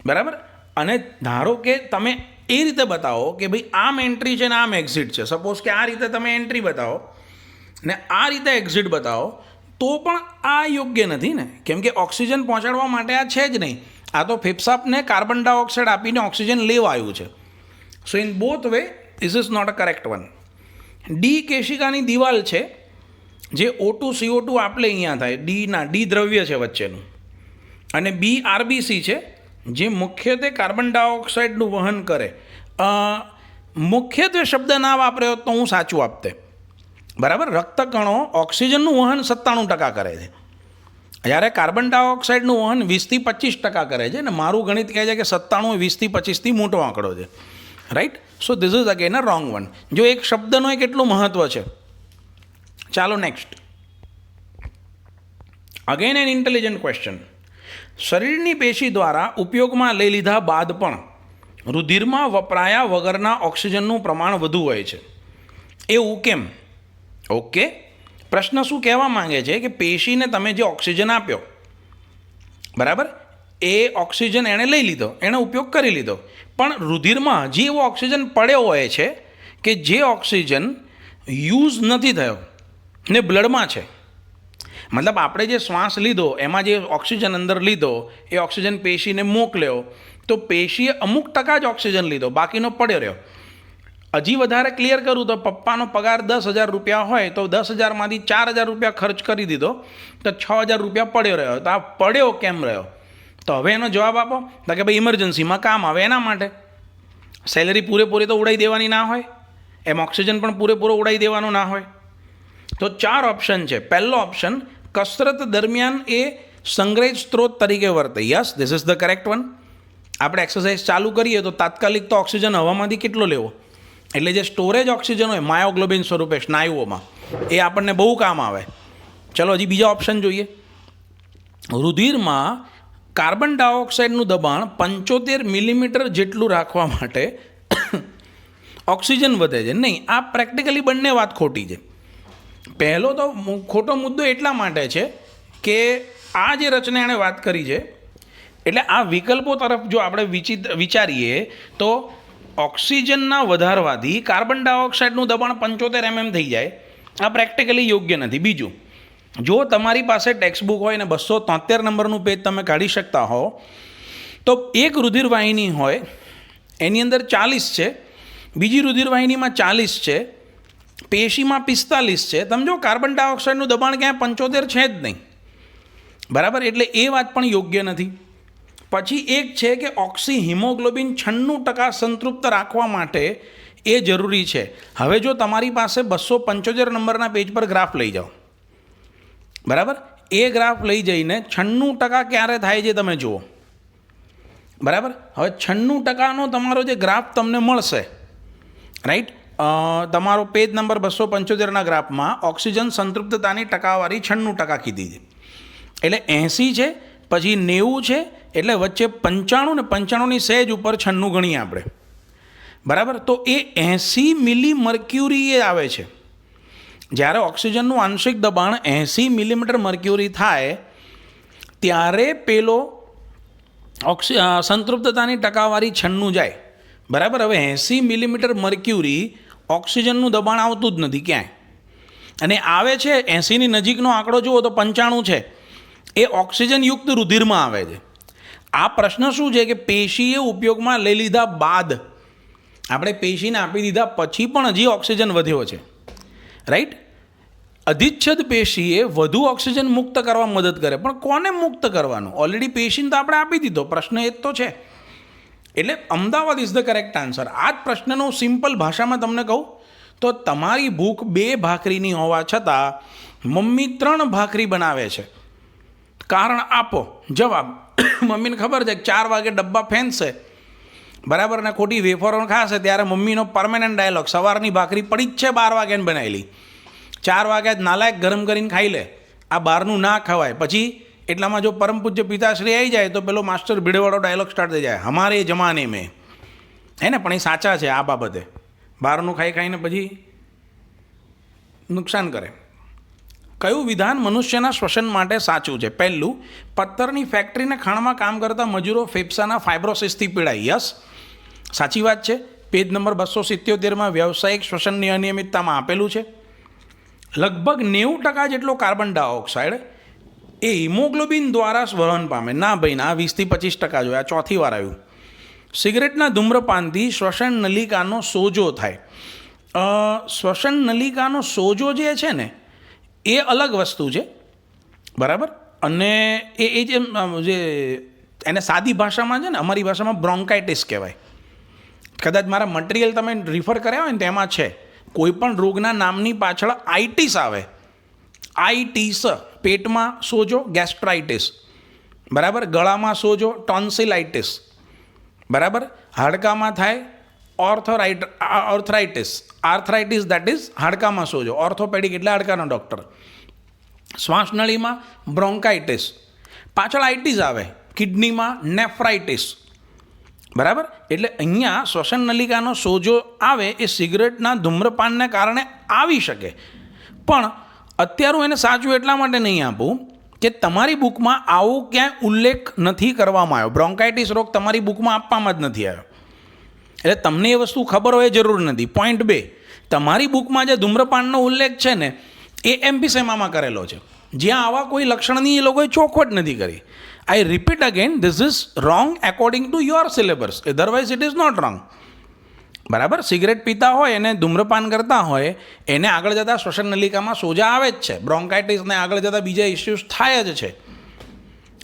S1: બરાબર? અને ધારો કે તમે એ રીતે બતાવો કે ભાઈ આમ એન્ટ્રી છે ને આમ એક્ઝિટ છે. સપોઝ કે આ રીતે તમે એન્ટ્રી બતાવો ને આ રીતે એક્ઝિટ બતાવો, તો પણ આ યોગ્ય નથી ને, કેમ કે ઓક્સિજન પહોંચાડવા માટે આ છે જ નહીં. આ તો ફેફસાને કાર્બન ડાયોક્સાઇડ આપીને ઓક્સિજન લેવાયું છે. So in both way this is not a correct one. D કેશિકાની દિવાલ છે જે O2 CO2 આપણે અહીંયા થાય, ડી દ્રવ્ય છે વચ્ચેનું. અને બી આરબીસી છે જે મુખ્યત્વે કાર્બન ડાયોક્સાઇડનું વહન કરે. મુખ્યત્વે શબ્દ ના વાપર્યો તો હું સાચું આપતે. બરાબર? રક્તકણો ઓક્સિજનનું વહન 97% કરે છે, જ્યારે કાર્બન ડાયોક્સાઇડનું વહન 20-25% કરે છે. ને મારું ગણિત કહે છે કે 97 20-25થી મોટો આંકડો છે. Right? So this is again a wrong one. જો એક શબ્દનો એ કેટલું મહત્વ છે. ચાલો next. Again an intelligent question. શરીરની પેશી દ્વારા ઉપયોગમાં લઈ લીધા બાદ પણ રુધિરમાં વપરાયા વગરના ઓક્સિજનનું પ્રમાણ વધુ હોય છે. એવું કેમ? ઓકે, પ્રશ્ન શું કહેવા માંગે છે કે પેશીને તમે જે ઓક્સિજન આપ્યો, બરાબર, એ ઓક્સિજન એણે લઈ લીધો, એણે ઉપયોગ કરી લીધો, પણ રુધિરમાં હજી એવો ઓક્સિજન પડ્યો હોય છે કે જે ઓક્સિજન યુઝ નથી થયો ને બ્લડમાં છે. મતલબ આપણે જે શ્વાસ લીધો એમાં જે ઓક્સિજન અંદર લીધો એ ઓક્સિજન પેશીને મોકલ્યો, તો પેશીએ અમુક ટકા જ ઓક્સિજન લીધો, બાકીનો પડ્યો રહ્યો. હજી વધારે ક્લિયર કરું તો પપ્પાનો પગાર 10,000 રૂપિયા હોય તો 10,000માંથી 4,000 રૂપિયા ખર્ચ કરી દીધો, તો 6,000 રૂપિયા પડ્યો રહ્યો. તો આ પડ્યો કેમ રહ્યો? તો હવે એનો જવાબ આપો. તો કે ભાઈ ઇમરજન્સીમાં કામ આવે એના માટે. સેલરી પૂરેપૂરી તો ઉડાઈ દેવાની ના હોય, એમ ઓક્સિજન પણ પૂરેપૂરો ઉડાઈ દેવાનો ના હોય. તો 4 ઓપ્શન છે. પહેલો ઓપ્શન, કસરત દરમિયાન એ સંગ્રહિત સ્ત્રોત તરીકે વર્તે. Yes, this is the correct one. આપણે એક્સરસાઇઝ ચાલુ કરીએ તો તાત્કાલિક તો ઓક્સિજન હવામાંથી કેટલો લેવો, એટલે જે સ્ટોરેજ ઓક્સિજન હોય માયોગ્લોબિન સ્વરૂપે સ્નાયુઓમાં, એ આપણને બહુ કામ આવે. ચલો હજી બીજા ઓપ્શન જોઈએ. રુધિરમાં કાર્બન ડાયોક્સાઇડનું દબાણ 75 મિલીમીટર જેટલું રાખવા માટે ઓક્સિજન વધે છે. નહીં, આ પ્રેક્ટિકલી બંને વાત ખોટી છે. પહેલો તો ખોટો મુદ્દો એટલા માટે છે કે આ જે રચના એણે વાત કરી છે, એટલે આ વિકલ્પો તરફ જો આપણે વિચારીએ તો ઓક્સિજનના વધારવાથી કાર્બન ડાયોક્સાઇડનું દબાણ 75 mm થઈ જાય. આ પ્રેક્ટિકલી યોગ્ય નથી. બીજું, જો તમારી પાસે ટેક્સ્ટબુક હોય ને 273 નંબરનું પેજ તમે કાઢી શકતા હો, તો એક રુધિરવાહિની હોય એની અંદર 40 છે, બીજી રુધિરવાહિનીમાં 40 છે, પેશીમાં 45 છે. તમે જો કાર્બન ડાયોક્સાઇડનું દબાણ ક્યાંય 75 છે જ નહીં. બરાબર? એટલે એ વાત પણ યોગ્ય નથી. પછી એક છે કે ઓક્સી હિમોગ્લોબિન 96% સંતૃપ્ત રાખવા માટે એ જરૂરી છે. હવે જો તમારી પાસે 275 નંબરના પેજ પર ગ્રાફ લઈ જાઓ, બરાબર, એ ગ્રાફ લઈ જઈને 96% ક્યારે થાય છે તમે જુઓ. બરાબર? હવે 96%નો તમારો જે ગ્રાફ તમને મળશે, રાઈટ, તમારો પેજ નંબર 275ના ગ્રાફમાં ઓક્સિજન સંતૃપ્તતાની ટકાવારી 96% કીધી છે. એટલે 80 છે, પછી 90 છે, એટલે વચ્ચે 95 ને 95ની સહેજ ઉપર 96 ગણીએ આપણે, બરાબર. તો એ 80 મિલી મર્ક્યુરી એ આવે છે. જ્યારે ઓક્સિજનનું આંશિક દબાણ 80 મિલીમીટર મર્ક્યુરી થાય ત્યારે પેલો સંતૃપ્તતાની ટકાવારી 96 જાય, બરાબર. હવે 80 મિલીમીટર મર્ક્યુરી ઓક્સિજનનું દબાણ આવતું જ નથી ક્યાંય, અને આવે છે 80ની નજીકનો આંકડો જુઓ તો 95 છે, એ ઓક્સિજનયુક્ત રુધિરમાં આવે છે. આ પ્રશ્ન શું છે કે પેશીએ ઉપયોગમાં લઈ લીધા બાદ, આપણે પેશીને આપી દીધા પછી પણ હજી ઓક્સિજન વધ્યો છે, રાઈટ. અધિચ્છદ પેશીએ વધુ ઓક્સિજન મુક્ત કરવા મદદ કરે, પણ કોને મુક્ત કરવાનું? ઓલરેડી પેશીને તો આપણે આપી દીધો, પ્રશ્ન એ જ તો છે. એટલે Ahmedabad is the correct answer. આ જ પ્રશ્નનું સિમ્પલ ભાષામાં તમને કહું તો તમારી ભૂખ 2 ભાખરીની હોવા છતાં મમ્મી 3 ભાખરી બનાવે છે, કારણ આપો. જવાબ, મમ્મીને ખબર છે કે 4 વાગે ડબ્બા ફેંકશે, બરાબર, ને ખોટી વેફરો ખાશે, ત્યારે મમ્મીનો પરમેનન્ટ ડાયલોગ, સવારની ભાખરી પડી જ છે 12 વાગ્યાને બનાવેલી, 4 વાગ્યા જ નાલાયક ગરમ કરીને ખાઈ લે, આ બહારનું ના ખવાય. પછી એટલામાં જો પરમ પૂજ્ય પિતાશ્રી આવી જાય તો પેલો માસ્ટર ભીડેવાળો ડાયલોગ સ્ટાર્ટ થઈ જાય, હમારે જમાને મેં, હે ને. પણ એ સાચા છે આ બાબતે, બહારનું ખાઈ ખાઈને પછી નુકસાન કરે. કયું વિધાન મનુષ્યના શ્વસન માટે સાચું છે? પહેલું, પથ્થરની ફેક્ટરીને ખાણમાં કામ કરતા મજૂરો ફેફસાના ફાઇબ્રોસિસથી પીડાય. યસ, સાચી વાત છે. પેજ નંબર 277માં વ્યવસાયિક શ્વસનની અનિયમિતતામાં આપેલું છે. લગભગ 90% જેટલો કાર્બન ડાયોક્સાઇડ એ હિમોગ્લોબિન દ્વારા વહન પામે. ના ભાઈ ના, 20 થી 25% જોઈએ, આ ચોથી વાર આવ્યું. સિગરેટના ધૂમ્રપાનથી શ્વસન નલિકાનો સોજો થાય. શ્વસન નલિકાનો સોજો જે છે ને એ અલગ વસ્તુ છે, બરાબર. અને એ જે એને સાદી ભાષામાં છે ને, અમારી ભાષામાં બ્રોન્કાઇટિસ કહેવાય. કદાચ મારા મટીરિયલ તમે રિફર કર્યા હોય ને તેમાં છે. કોઈ પણ રોગના નામની પાછળ આઇટિસ આવે, આઇટિસ. પેટમાં સોજો ગેસ્ટ્રાઇટિસ, બરાબર. ગળામાં સોજો ટોન્સિલાઇટિસ, બરાબર. હાડકામાં થાય આર્થરાઇટિસ દેટ ઇઝ હાડકામાં સોજો. ઓર્થોપેડિક એટલે હાડકાનો ડૉક્ટર. શ્વાસનળીમાં બ્રોન્કાઇટિસ, પાછળ આઇટિસ આવે. કિડનીમાં નેફ્રાઇટિસ, બરાબર. એટલે અહીંયા શ્વસન નલિકાનો સોજો આવે એ સિગરેટના ધૂમ્રપાનને કારણે આવી શકે, પણ અત્યારે હું એને સાચું એટલા માટે નહીં આપું કે તમારી બુકમાં આવો ક્યાંય ઉલ્લેખ નથી કરવામાં આવ્યો. બ્રોન્કાઇટિસ રોગ તમારી બુકમાં આપવામાં જ નથી આવ્યો, એટલે તમને એ વસ્તુ ખબર હોય જરૂર નથી. પોઈન્ટ 2, તમારી બુકમાં જે ધૂમ્રપાનનો ઉલ્લેખ છે ને એ એમ્ફીસેમામાં કરેલો છે, જ્યાં આવા કોઈ લક્ષણની એ લોકોએ ચોખવટ નથી કરી. I repeat again, this is wrong according to your syllabus, otherwise it is not wrong, બરાબર. સિગરેટ પીતા હોય એને ધૂમ્રપાન કરતા હોય એને આગળ જતાં શ્વસન નલિકામાં સોજા આવે જ છે. બ્રોન્કાઇટિસને આગળ જતાં બીજા ઇસ્યુઝ થાય જ છે,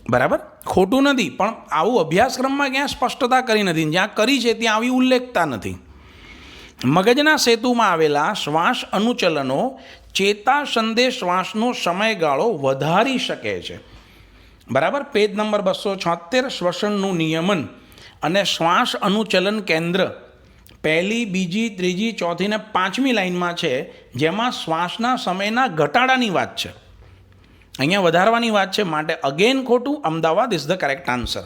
S1: બરાબર. ખોટું નથી, પણ આવું અભ્યાસક્રમમાં ક્યાં સ્પષ્ટતા કરી નથી. જ્યાં કરી છે ત્યાં આવી ઉલ્લેખતા નથી. મગજના સેતુમાં આવેલા શ્વાસ અનુચલનો ચેતા સંદેશ શ્વાસનો સમયગાળો વધારી શકે છે, બરાબર. પેજ નંબર 276 શ્વસનનું નિયમન અને શ્વાસ અનુચલન કેન્દ્ર 1લી, 2જી, 3જી, 4થી ને 5મી લાઇનમાં છે, જેમાં શ્વાસના સમયના ઘટાડાની વાત છે. અહીંયા વધારવાની વાત છે, માટે અગેન ખોટું. Ahmedabad is the correct answer.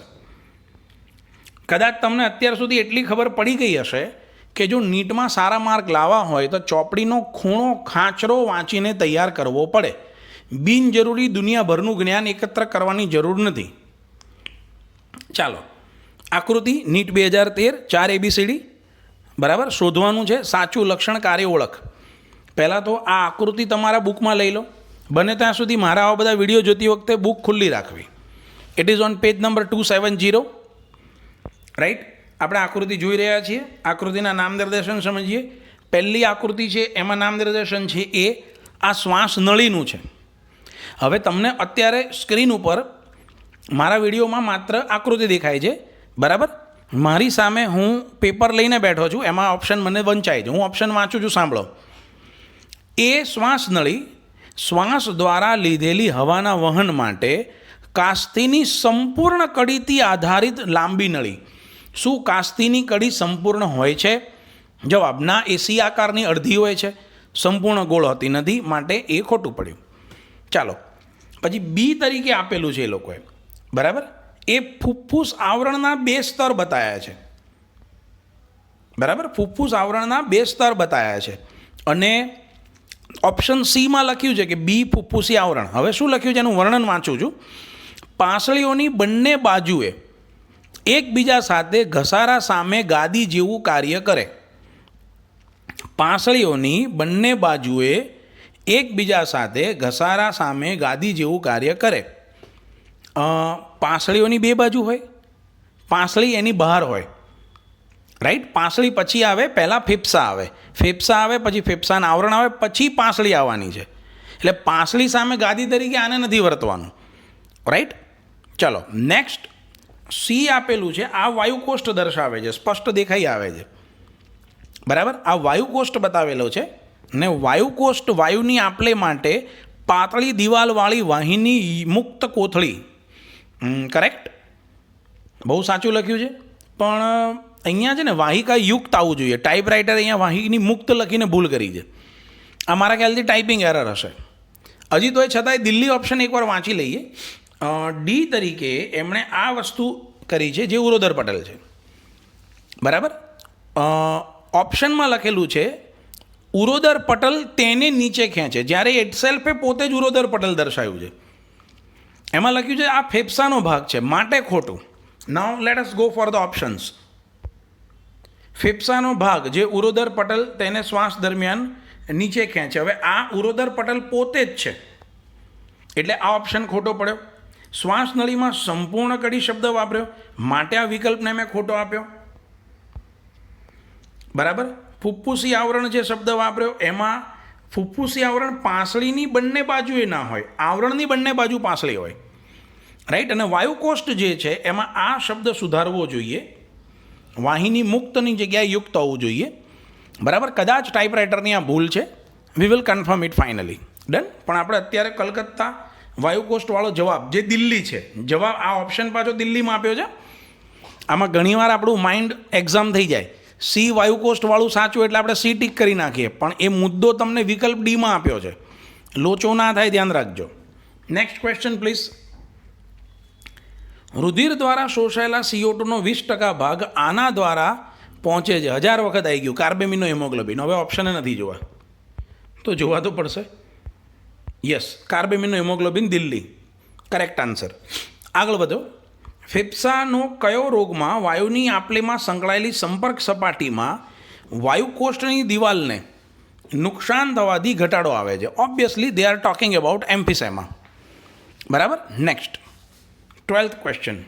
S1: કદાચ તમને અત્યાર સુધી એટલી ખબર પડી ગઈ હશે કે જો નીટમાં સારા માર્ક લાવવા હોય તો ચોપડીનો ખૂણો ખાંચરો વાંચીને તૈયાર કરવો પડે. બિનજરૂરી દુનિયાભરનું જ્ઞાન એકત્ર કરવાની જરૂર નથી. ચાલો, આકૃતિ નીટ 2013 4 ABCD, બરાબર. શોધવાનું છે સાચું લક્ષણ કાર્ય ઓળખ. પહેલાં તો આ આકૃતિ તમારા બુકમાં લઈ લો. બને ત્યાં સુધી મારા આવા બધા વિડીયો જોતી વખતે બુક ખુલ્લી રાખવી. It is on page number 270, right. આપણે આકૃતિ જોઈ રહ્યા છીએ. આકૃતિના નામ નિર્દેશન સમજીએ. પહેલી આકૃતિ છે એમાં નામ નિર્દેશન છે એ આ શ્વાસ નળીનું છે. હવે તમને અત્યારે સ્ક્રીન ઉપર મારા વિડીયોમાં માત્ર આકૃતિ દેખાય છે, બરાબર. મારી સામે હું પેપર લઈને બેઠો છું, એમાં ઓપ્શન મને વંચાય છે, હું ઓપ્શન વાંચું છું, સાંભળો. એ શ્વાસ નળી શ્વાસ દ્વારા લીધેલી હવાના વહન માટે કાસ્તીની સંપૂર્ણ કડીથી આધારિત લાંબી નળી. શું કાસ્તીની કડી સંપૂર્ણ હોય છે? જવાબ, ના. એ સી આકારની અડધી હોય છે, સંપૂર્ણ ગોળ હોતી નથી, માટે એ ખોટું પડ્યું. ચાલો, પછી બી તરીકે આપેલું છે એ લોકોએ. બરાબર, એ ફુફ્ફુસ આવરણના 2 સ્તર બતાવ્યા છે. બરાબર, ફુફ્ફુસ આવરણના 2 સ્તર બતાવ્યા છે. અને ઓપ્શન સીમાં લખ્યું છે કે બી ફુફ્ફુસી આવરણ. હવે શું લખ્યું છે એનું વર્ણન વાંચું છું. પાંસળીઓની બંને બાજુએ એકબીજા સાથે ઘસારા સામે ગાદી જેવું કાર્ય કરે. પાંસળીઓની બંને બાજુએ એકબીજા સાથે ઘસારા સામે ગાદી જેવું કાર્ય કરે. પાંસળીઓની 2 બાજુ હોય, પાંસળી એની બહાર હોય, રાઈટ. પાંસળી પછી આવે, પહેલાં ફેફસા આવે, ફેફસા આવે પછી ફેફસાના આવરણ આવે, પછી પાંસળી આવવાની છે. એટલે પાંસળી સામે ગાદી તરીકે આને નથી વર્તવાનું, રાઈટ. ચલો નેક્સ્ટ, સી આપેલું છે. આ વાયુકોષ્ઠ દર્શાવે છે, સ્પષ્ટ દેખાઈ આવે છે. બરાબર, આ વાયુકોષ્ઠ બતાવેલો છે. ને વાયુકોષ્ઠ વાયુની આપલે માટે પાતળી દિવાલવાળી વાહિની મુક્ત કોથળી. કરેક્ટ, બહુ સાચું લખ્યું છે. પણ અહીંયા છે ને વાહિકા યુક્ત આવવું જોઈએ. ટાઈપરાઇટર અહીંયા વાહિની મુક્ત લખીને ભૂલ કરી છે. આ મારા ખ્યાલથી ટાઈપિંગ એરર હશે. હજી તો એ છતાંય દિલ્હી ઓપ્શન એકવાર વાંચી લઈએ. ડી તરીકે એમણે આ વસ્તુ કરી છે જે ઉરોદર પટેલ છે. બરાબર, ઓપ્શનમાં લખેલું છે ઉરોદર પટલ તેને નીચે ખેંચે, જ્યારે ઇટસેલ્ફે પોતે જ ઉરોદર પટલ દર્શાવ્યું છે. એમાં લખ્યું છે આ ફેફસાનો ભાગ છે, માટે ખોટું. Now let us go for the options. ફેફસાનો ભાગ જે ઉરોદર પટલ તેને શ્વાસ દરમિયાન નીચે ખેંચે. હવે આ ઉરોદર પટલ પોતે જ છે એટલે આ ઓપ્શન ખોટો પડ્યો. શ્વાસ નળીમાં સંપૂર્ણ કડી શબ્દ વાપર્યો, માટે આ વિકલ્પને મેં ખોટો આપ્યો. બરાબર, ફુફ્ફુસી આવરણ જે શબ્દ વાપર્યો એમાં ફુફ્ફુસી આવરણ પાંસળીની બંને બાજુએ ના હોય, આવરણની બંને બાજુ પાંસળી હોય, રાઈટ. અને વાયુકોષ્ઠ જે છે એમાં આ શબ્દ સુધારવો જોઈએ, વાહિની મુક્તની જગ્યાએ યુક્ત હોવું જોઈએ. બરાબર, કદાચ ટાઈપરાઇટરની આ ભૂલ છે. We will confirm it finally. Done. પણ આપણે અત્યારે કલકત્તા વાયુકોષ્ઠવાળો જવાબ જે દિલ્હી છે, જવાબ આ ઓપ્શન પાછો દિલ્હીમાં આપ્યો છે. આમાં ઘણીવાર આપણું માઇન્ડ એક્ઝામ થઈ જાય. સી વાયુકોષ્ઠવાળું સાચું એટલે આપણે સી ટીક કરી નાખીએ, પણ એ મુદ્દો તમને વિકલ્પ ડીમાં આપ્યો છે. લોચો ના થાય, ધ્યાન રાખજો. Next question please. રુધિર દ્વારા શોષાયેલા CO2નો 20% ભાગ આના દ્વારા પહોંચે છે. 1000 વખત આવી ગયું કાર્બેમિનો હિમોગ્લોબિન. હવે ઓપ્શને નથી જોવા તો જોવા તો પડશે. Yes, carbamino haemoglobin Delhi, correct answer. આગળ વધો. ફેફસાનો કયો રોગમાં વાયુની આપલેમાં સંકળાયેલી સંપર્ક સપાટીમાં વાયુકોષ્ઠની દિવાલને નુકસાન થવાથી ઘટાડો આવે છે? Obviously they are talking about emphysema. બરાબર. Next 12th question.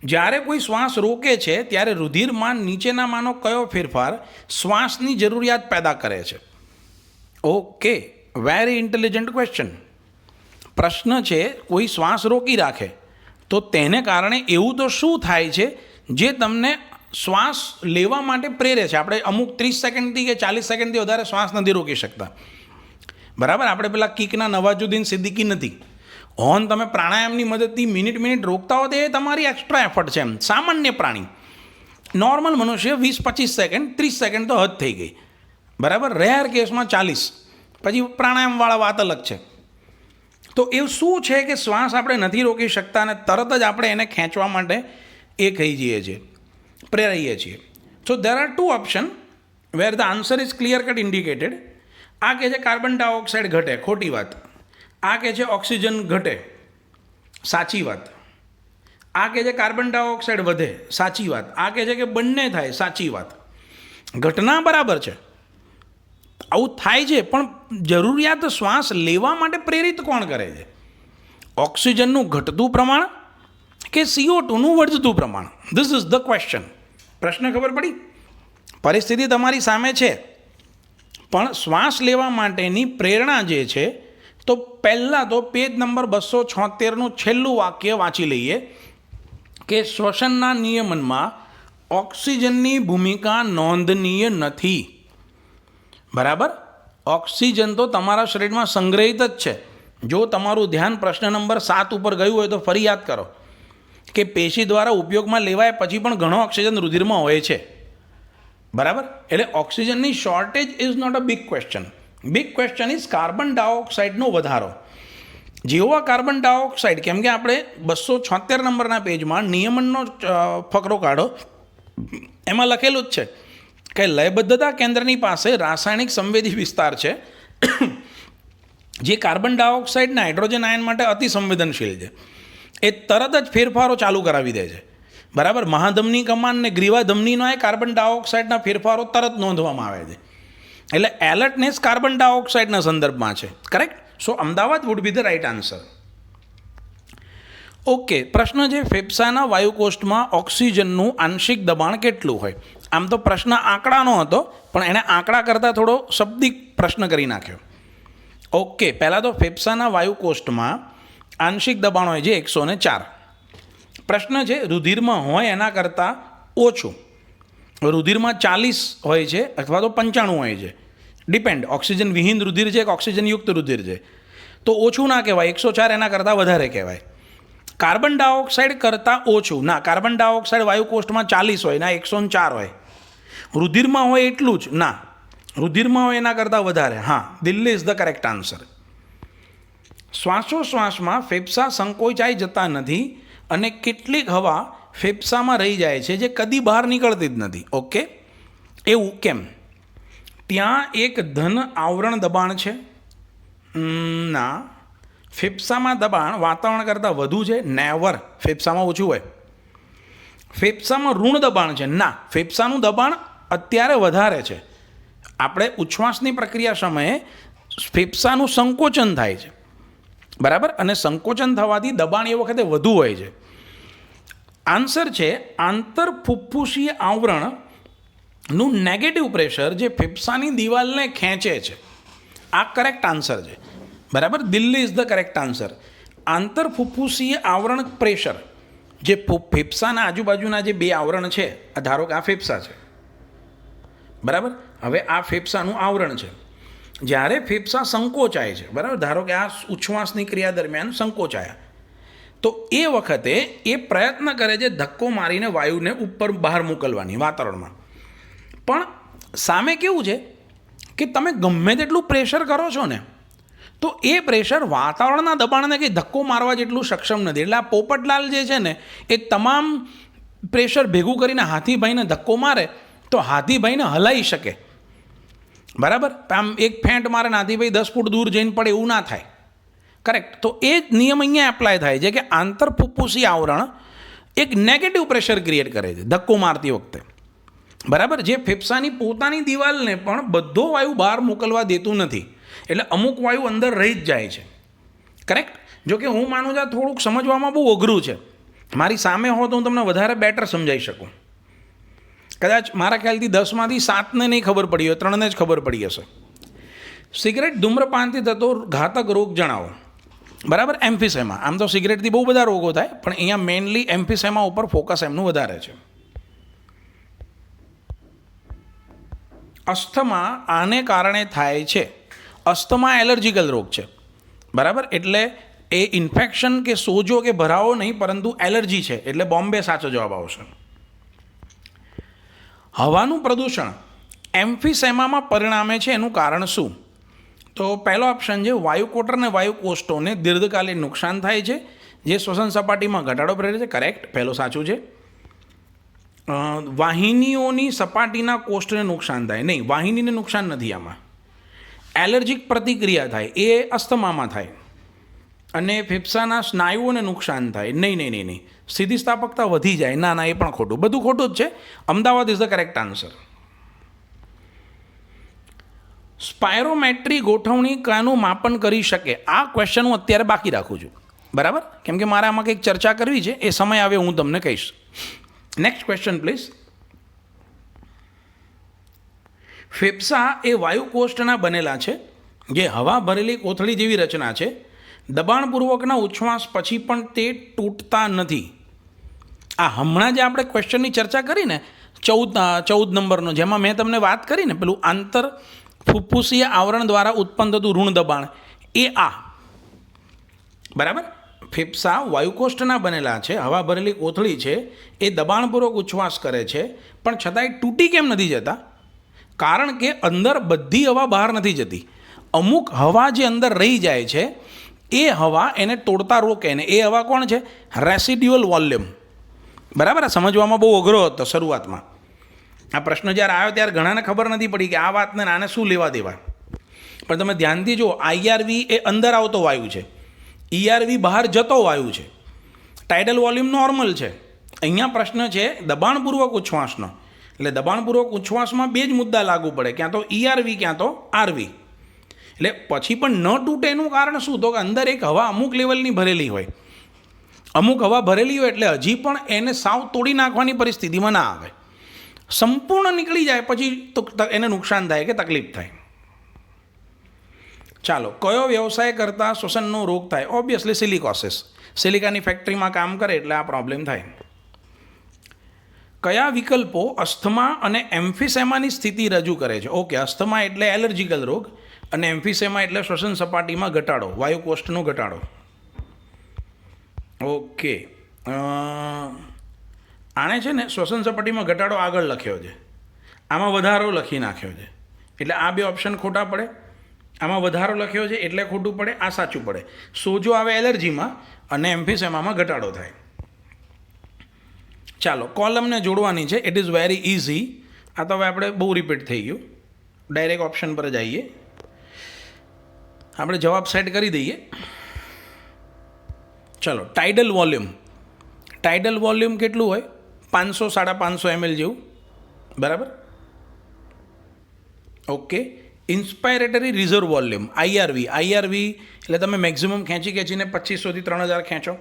S1: જ્યારે કોઈ શ્વાસ રોકે છે ત્યારે રુધિરમાં નીચેનામાંનો કયો ફેરફાર શ્વાસની જરૂરિયાત પેદા કરે છે? Okay, very intelligent question. પ્રશ્ન છે કોઈ શ્વાસ રોકી રાખે તો તેને કારણે એવું તો શું થાય છે જે તમને શ્વાસ લેવા માટે પ્રેરે છે? આપણે અમુક 30 સેકન્ડથી કે 40 સેકન્ડથી વધારે શ્વાસ નથી રોકી શકતા. બરાબર, આપણે પેલા કિકના નવાજુદ્દીન સિદ્દીકી નથી. હોર્ન તમે પ્રાણાયામની મદદથી મિનિટ રોકતા હો તો એ તમારી એક્સ્ટ્રા એફર્ટ છે. એમ સામાન્ય પ્રાણી, નોર્મલ મનુષ્ય 20-25 સેકન્ડ, 30 સેકન્ડ તો હદ થઈ ગઈ. બરાબર, રેર કેસમાં 40, પછી પ્રાણાયામવાળા વાત અલગ છે. તો એ શું છે કે શ્વાસ આપણે નથી રોકી શકતા અને તરત જ આપણે એને ખેંચવા માટે એ કહી જઈએ છીએ, પ્રેરાઈએ છીએ. So there are 2 option where the answer is clear cut indicated. આ કહે છે કાર્બન ડાયોક્સાઇડ ઘટે, ખોટી વાત. આ કહે છે ઓક્સિજન ઘટે, સાચી વાત. આ કહે છે કાર્બન ડાયોક્સાઇડ વધે, સાચી વાત. આ કહે છે કે બંને થાય, સાચી વાત. ઘટના બરાબર છે, આવું થાય છે, પણ જરૂરિયાત શ્વાસ લેવા માટે પ્રેરિત કોણ કરે છે? ઓક્સિજનનું ઘટતું પ્રમાણ કે CO2નું વધતું પ્રમાણ? This is the question. પ્રશ્ન ખબર પડી? પરિસ્થિતિ તમારી સામે છે, પણ શ્વાસ લેવા માટેની પ્રેરણા જે છે, તો પહેલાં તો પેજ નંબર 276નું છેલ્લું વાક્ય વાંચી લઈએ કે શ્વસનના નિયમનમાં ઓક્સિજનની ભૂમિકા નોંધનીય નથી. બરાબર, ઓક્સિજન તો તમારા શરીરમાં સંગ્રહિત જ છે. જો તમારું ધ્યાન પ્રશ્ન નંબર 7 ઉપર ગયું હોય તો ફરી યાદ કરો કે પેશી દ્વારા ઉપયોગમાં લેવાય પછી પણ ઘણો ઓક્સિજન રુધિરમાં હોય છે. બરાબર, એટલે ઓક્સિજનની shortage is not a big question. Big question is carbon ડાયોક્સાઇડનો વધારો. જેવો આ કાર્બન ડાયોક્સાઇડ, કેમ કે આપણે 276 નંબરના પેજમાં નિયમનનો ફકરો કાઢો, એમાં લખેલું જ છે કે લયબદ્ધતા કેન્દ્રની પાસે રાસાયણિક સંવેદી વિસ્તાર છે જે કાર્બન ડાયોક્સાઇડના હાઇડ્રોજન આયન માટે અતિ સંવેદનશીલ છે. એ તરત જ ફેરફારો ચાલુ કરાવી દે છે. બરાબર, મહાધમની કમાન ને ગ્રીવા ધમનીનો એ કાર્બન ડાયોક્સાઇડના ફેરફારો તરત નોંધવામાં આવે છે. એટલે એલર્ટનેસ કાર્બન ડાયોક્સાઇડના સંદર્ભમાં છે. Correct. So Ahmedabad would be the right answer. Okay, પ્રશ્ન છે ફેફસાના વાયુકોષ્ઠમાં ઓક્સિજનનું આંશિક દબાણ કેટલું હોય? આમ તો પ્રશ્ન આંકડાનો હતો, પણ એણે આંકડા કરતાં થોડો શબ્દિક પ્રશ્ન કરી નાખ્યો. ઓકે, પહેલાં તો ફેફસાના વાયુકોષ્ઠમાં આંશિક દબાણ હોય છે 104. પ્રશ્ન છે રુધિરમાં હોય એના કરતાં ઓછું. રુધિરમાં 40 હોય છે અથવા તો 95 હોય છે, ડિપેન્ડ. ઓક્સિજન વિહીન રુધિર છે કે ઓક્સિજનયુક્ત રુધિર છે, તો ઓછું ના કહેવાય, 104 એના કરતાં વધારે કહેવાય. કાર્બન ડાયોક્સાઇડ કરતાં ઓછું ના, કાર્બન ડાયોક્સાઇડ વાયુકોષ્ઠમાં 40 હોય ના 104 હોય. રુધિરમાં હોય એટલું જ ના, રુધિરમાં હોય એના કરતાં વધારે. હા, Delhi is the correct answer. શ્વાસોશ્વાસમાં ફેફસા સંકોચાઈ જતા નથી અને કેટલીક હવા ફેફસામાં રહી જાય છે જે કદી બહાર નીકળતી જ નથી. ઓકે, એવું કેમ? ત્યાં એક ધન આવરણ દબાણ છે? ના. ફેફસામાં દબાણ વાતાવરણ કરતાં વધુ છે? નેવર. ફેફસામાં ઓછું હોય. ફેફસામાં ઋણ દબાણ છે? ના, ફેફસાનું દબાણ અત્યારે વધારે છે. આપણે ઉચ્છ્વાસની પ્રક્રિયા સમયે ફેફસાનું સંકોચન થાય છે, બરાબર, અને સંકોચન થવાથી દબાણ એ વખતે વધુ હોય છે. આન્સર છે આંતરફુફ્ફુસીય આવરણનું નેગેટિવ પ્રેશર જે ફેફસાની દિવાલને ખેંચે છે. આ કરેક્ટ આન્સર છે. બરાબર, Delhi is the correct answer. આંતરફુફ્ફુસીય આવરણ પ્રેશર જે ફેફસાના આજુબાજુના જે બે આવરણ છે, ધારો કે આ ફેફસા છે, બરાબર, હવે આ ફેફસાનું આવરણ છે. જ્યારે ફેફસા સંકોચાય છે, બરાબર, ધારો કે આ ઉચ્છ્વાસની ક્રિયા દરમિયાન સંકોચાયા, તો એ વખતે એ પ્રયત્ન કરે છે ધક્કો મારીને વાયુને ઉપર બહાર મોકલવાની વાતાવરણમાં. પણ સામે કેવું છે કે તમે ગમે તેટલું પ્રેશર કરો છો ને, તો એ પ્રેશર વાતાવરણના દબાણને કંઈ ધક્કો મારવા જેટલું સક્ષમ નથી. એટલે આ પોપટલાલ જે છે ને, એ તમામ પ્રેશર ભેગું કરીને હાથીભાઈને ધક્કો મારે તો હાથીભાઈને હલાવી શકે, બરાબર. આમ એક ફેંટ મારે ને હાથીભાઈ 10 ફૂટ દૂર જઈને પડે એવું ના થાય. કરેક્ટ. તો એ જ નિયમ અહીંયા એપ્લાય થાય છે કે આંતરફુફ્ફુસી આવરણ એક નેગેટિવ પ્રેશર ક્રિએટ કરે છે ધક્કો મારતી વખતે, બરાબર, જે ફેફસાની પોતાની દિવાલને પણ બધો વાયુ બહાર મોકલવા દેતું નથી. એટલે અમુક વાયુ અંદર રહી જ જાય છે. કરેક્ટ. જો કે હું માનું છું થોડુંક સમજવામાં બહુ અઘરું છે. મારી સામે હો તો હું તમને વધારે બેટર સમજાવી શકું. કદાચ મારા ખ્યાલથી 10માંથી 7ને નહીં ખબર પડી હોય, 3ને જ ખબર પડી હશે. સિગરેટ ધૂમ્રપાનથી થતો ઘાતક રોગ જણાવો. બરાબર, એમ્ફિસેમા. આમ તો સિગરેટથી બહુ બધા રોગો થાય, પણ અહીંયા મેઇનલી એમ્ફિસેમા ઉપર ફોકસ એમનું વધારે છે. અસ્થમા આને કારણે થાય છે. અસ્થમા એલર્જીકલ રોગ છે, બરાબર, એટલે એ ઇન્ફેક્શન કે સોજો કે ભરાવો નહીં, પરંતુ એલર્જી છે, એટલે બોમ્બે સાચો જવાબ આવશે. હવાનું પ્રદૂષણ એમ્ફિસેમામાં પરિણામે છે, એનું કારણ શું? તો પહેલો ઓપ્શન છે વાયુકોટર અને વાયુકોષ્ઠોને દીર્ઘકાલીન નુકસાન થાય છે જે શ્વસન સપાટીમાં ઘટાડો પ્રેરે છે. કરેક્ટ, પહેલો સાચું છે. વાહિનીઓની સપાટીના કોષ્ઠને નુકસાન થાય? નહીં, વાહિનીને નુકસાન નથી આમાં. એલર્જીક પ્રતિક્રિયા થાય, એ અસ્થમામાં થાય. અને ફેફસાના સ્નાયુઓને નુકસાન થાય? નહીં. સ્થિતિસ્થાપકતા વધી જાય? ના, એ પણ ખોટું. બધું ખોટું જ છે. Ahmedabad is the correct answer. Spirometry ગોઠવણી કયાનું માપન કરી શકે? આ ક્વેશ્ચન હું અત્યારે બાકી રાખું છું, બરાબર, કેમ કે મારે આમાં કંઈક ચર્ચા કરવી છે. એ સમય આવે હું તમને કહીશ. Next question please. ફેફસા એ વાયુકોષ્ઠના બનેલા છે જે હવા ભરેલી કોથળી જેવી રચના છે. દબાણપૂર્વકના ઉચ્છ્વાસ પછી પણ તે તૂટતા નથી. આ હમણાં જે આપણે ક્વેશ્ચનની ચર્ચા કરી ને 14 નંબરનો, જેમાં મેં તમને વાત કરી ને પેલું આંતર ફુફ્ફુસીય આવરણ દ્વારા ઉત્પન્ન થતું ઋણ દબાણ, એ આ, બરાબર. ફેફસા વાયુકોષ્ઠના બનેલા છે, હવા ભરેલી કોથળી છે, એ દબાણપૂર્વક ઉચ્છ્વાસ કરે છે, પણ છતાંય તૂટી કેમ નથી જતા? કારણ કે અંદર બધી હવા બહાર નથી જતી. અમુક હવા જે અંદર રહી જાય છે એ હવા એને તોડતા રોકે ને એ હવા કોણ છે? Residual volume. બરાબર, આ સમજવામાં બહુ અઘરો હતો શરૂઆતમાં. આ પ્રશ્ન જ્યારે આવ્યો ત્યારે ઘણાને ખબર નથી પડી કે આ વાતને આને શું લેવા દેવા. પણ તમે ધ્યાનથી જુઓ, આઈઆરવી એ અંદર આવતો વાયુ છે, ઈઆરવી બહાર જતો વાયુ છે, ટાઇડલ વોલ્યુમ નોર્મલ છે. અહીંયા પ્રશ્ન છે દબાણપૂર્વક ઉચ્છ્વાસનો. એટલે દબાણપૂર્વક ઉચ્છ્વાસમાં બે જ મુદ્દા લાગુ પડે, ક્યાં તો ઈઆરવી ક્યાં તો આરવી. એટલે પછી પણ ન તૂટે એનું કારણ શું? તો કે અંદર એક હવા અમુક લેવલની ભરેલી હોય, અમુક હવા ભરેલી હોય એટલે હજી પણ એને સાવ તોડી નાખવાની પરિસ્થિતિમાં ના આવે. સંપૂર્ણ નીકળી જાય પછી તો એને નુકસાન થાય કે તકલીફ થાય. ચાલો, કયો વ્યવસાય કરતાં શ્વસનનો રોગ થાય? Obviously silicosis. સિલિકાની ફેક્ટરીમાં કામ કરે એટલે આ પ્રોબ્લેમ થાય. કયા વિકલ્પો અસ્થમા અને એમ્ફિસેમાની સ્થિતિ રજૂ કરે છે? ઓકે, અસ્થમા એટલે એલર્જીકલ રોગ અને એમ્ફિસેમા એટલે શ્વસન સપાટીમાં ઘટાડો, વાયુ કોષ્ઠનો ઘટાડો. ઓકે, આણે છે ને શ્વસન સપાટીમાં ઘટાડો આગળ લખ્યો છે, આમાં વધારો લખી નાખ્યો છે, એટલે આ બે ઓપ્શન ખોટા પડે. આમાં વધારો લખ્યો છે એટલે ખોટું પડે, આ સાચું પડે. સોજો આવે એલર્જીમાં અને એમ્ફિસેમામાં ઘટાડો થાય. ચાલો, કોલમને જોડવાની છે. It is very easy. આ તો હવે આપણે બહુ રિપીટ થઈ ગયું. ડાયરેક્ટ ઓપ્શન પર જઈએ, આપણે જવાબ સેટ કરી દઈએ. ચલો, ટાઇડલ વોલ્યુમ. ટાઇડલ વોલ્યુમ કેટલું હોય? 500-550 ml જેવું. બરાબર, okay. Inspiratory reserve volume IRV. IRV એટલે તમે મેક્ઝિમમ ખેંચીને 2500થી 3000 ખેંચો.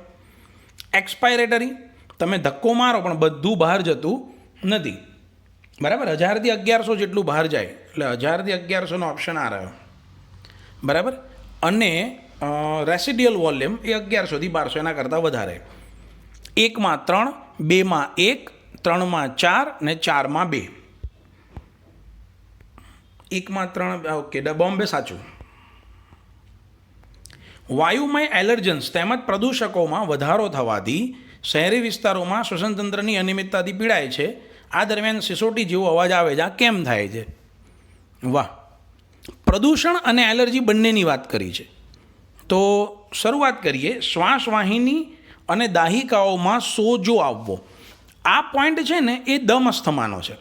S1: એક્સપાયરેટરી તમે ધક્કો મારો પણ બધું બહાર જતું નથી. બરાબર, 1000થી 1100 જેટલું બહાર જાય, એટલે 1000થી 1100નો ઓપ્શન આ રહ્યો. બરાબર, અને રેસિડ્યુઅલ વોલ્યુમ એ 1100થી 1200, એના કરતાં વધારે. 1માં 3, 2માં 1, 3માં 4 ને 4માં 2. 1માં 3, ઓકે, બોમ્બે સાચું. વાયુમય એલર્જન્સ તેમજ પ્રદૂષકોમાં વધારો થવાથી શહેરી વિસ્તારોમાં શ્વસનતંત્રની અનિયમિતતાથી પીડાય છે. આ દરમિયાન સિસોટી જેવો અવાજ આવે છે. આ કેમ થાય છે? વાહ, પ્રદૂષણ અને એલર્જી બંનેની વાત કરી છે. તો શરૂઆત કરીએ. શ્વાસવાહિની અને દાહિકાઓમાં સોજો આવવો, આ પોઈન્ટ છે ને એ દમ અસ્થમાનો છે.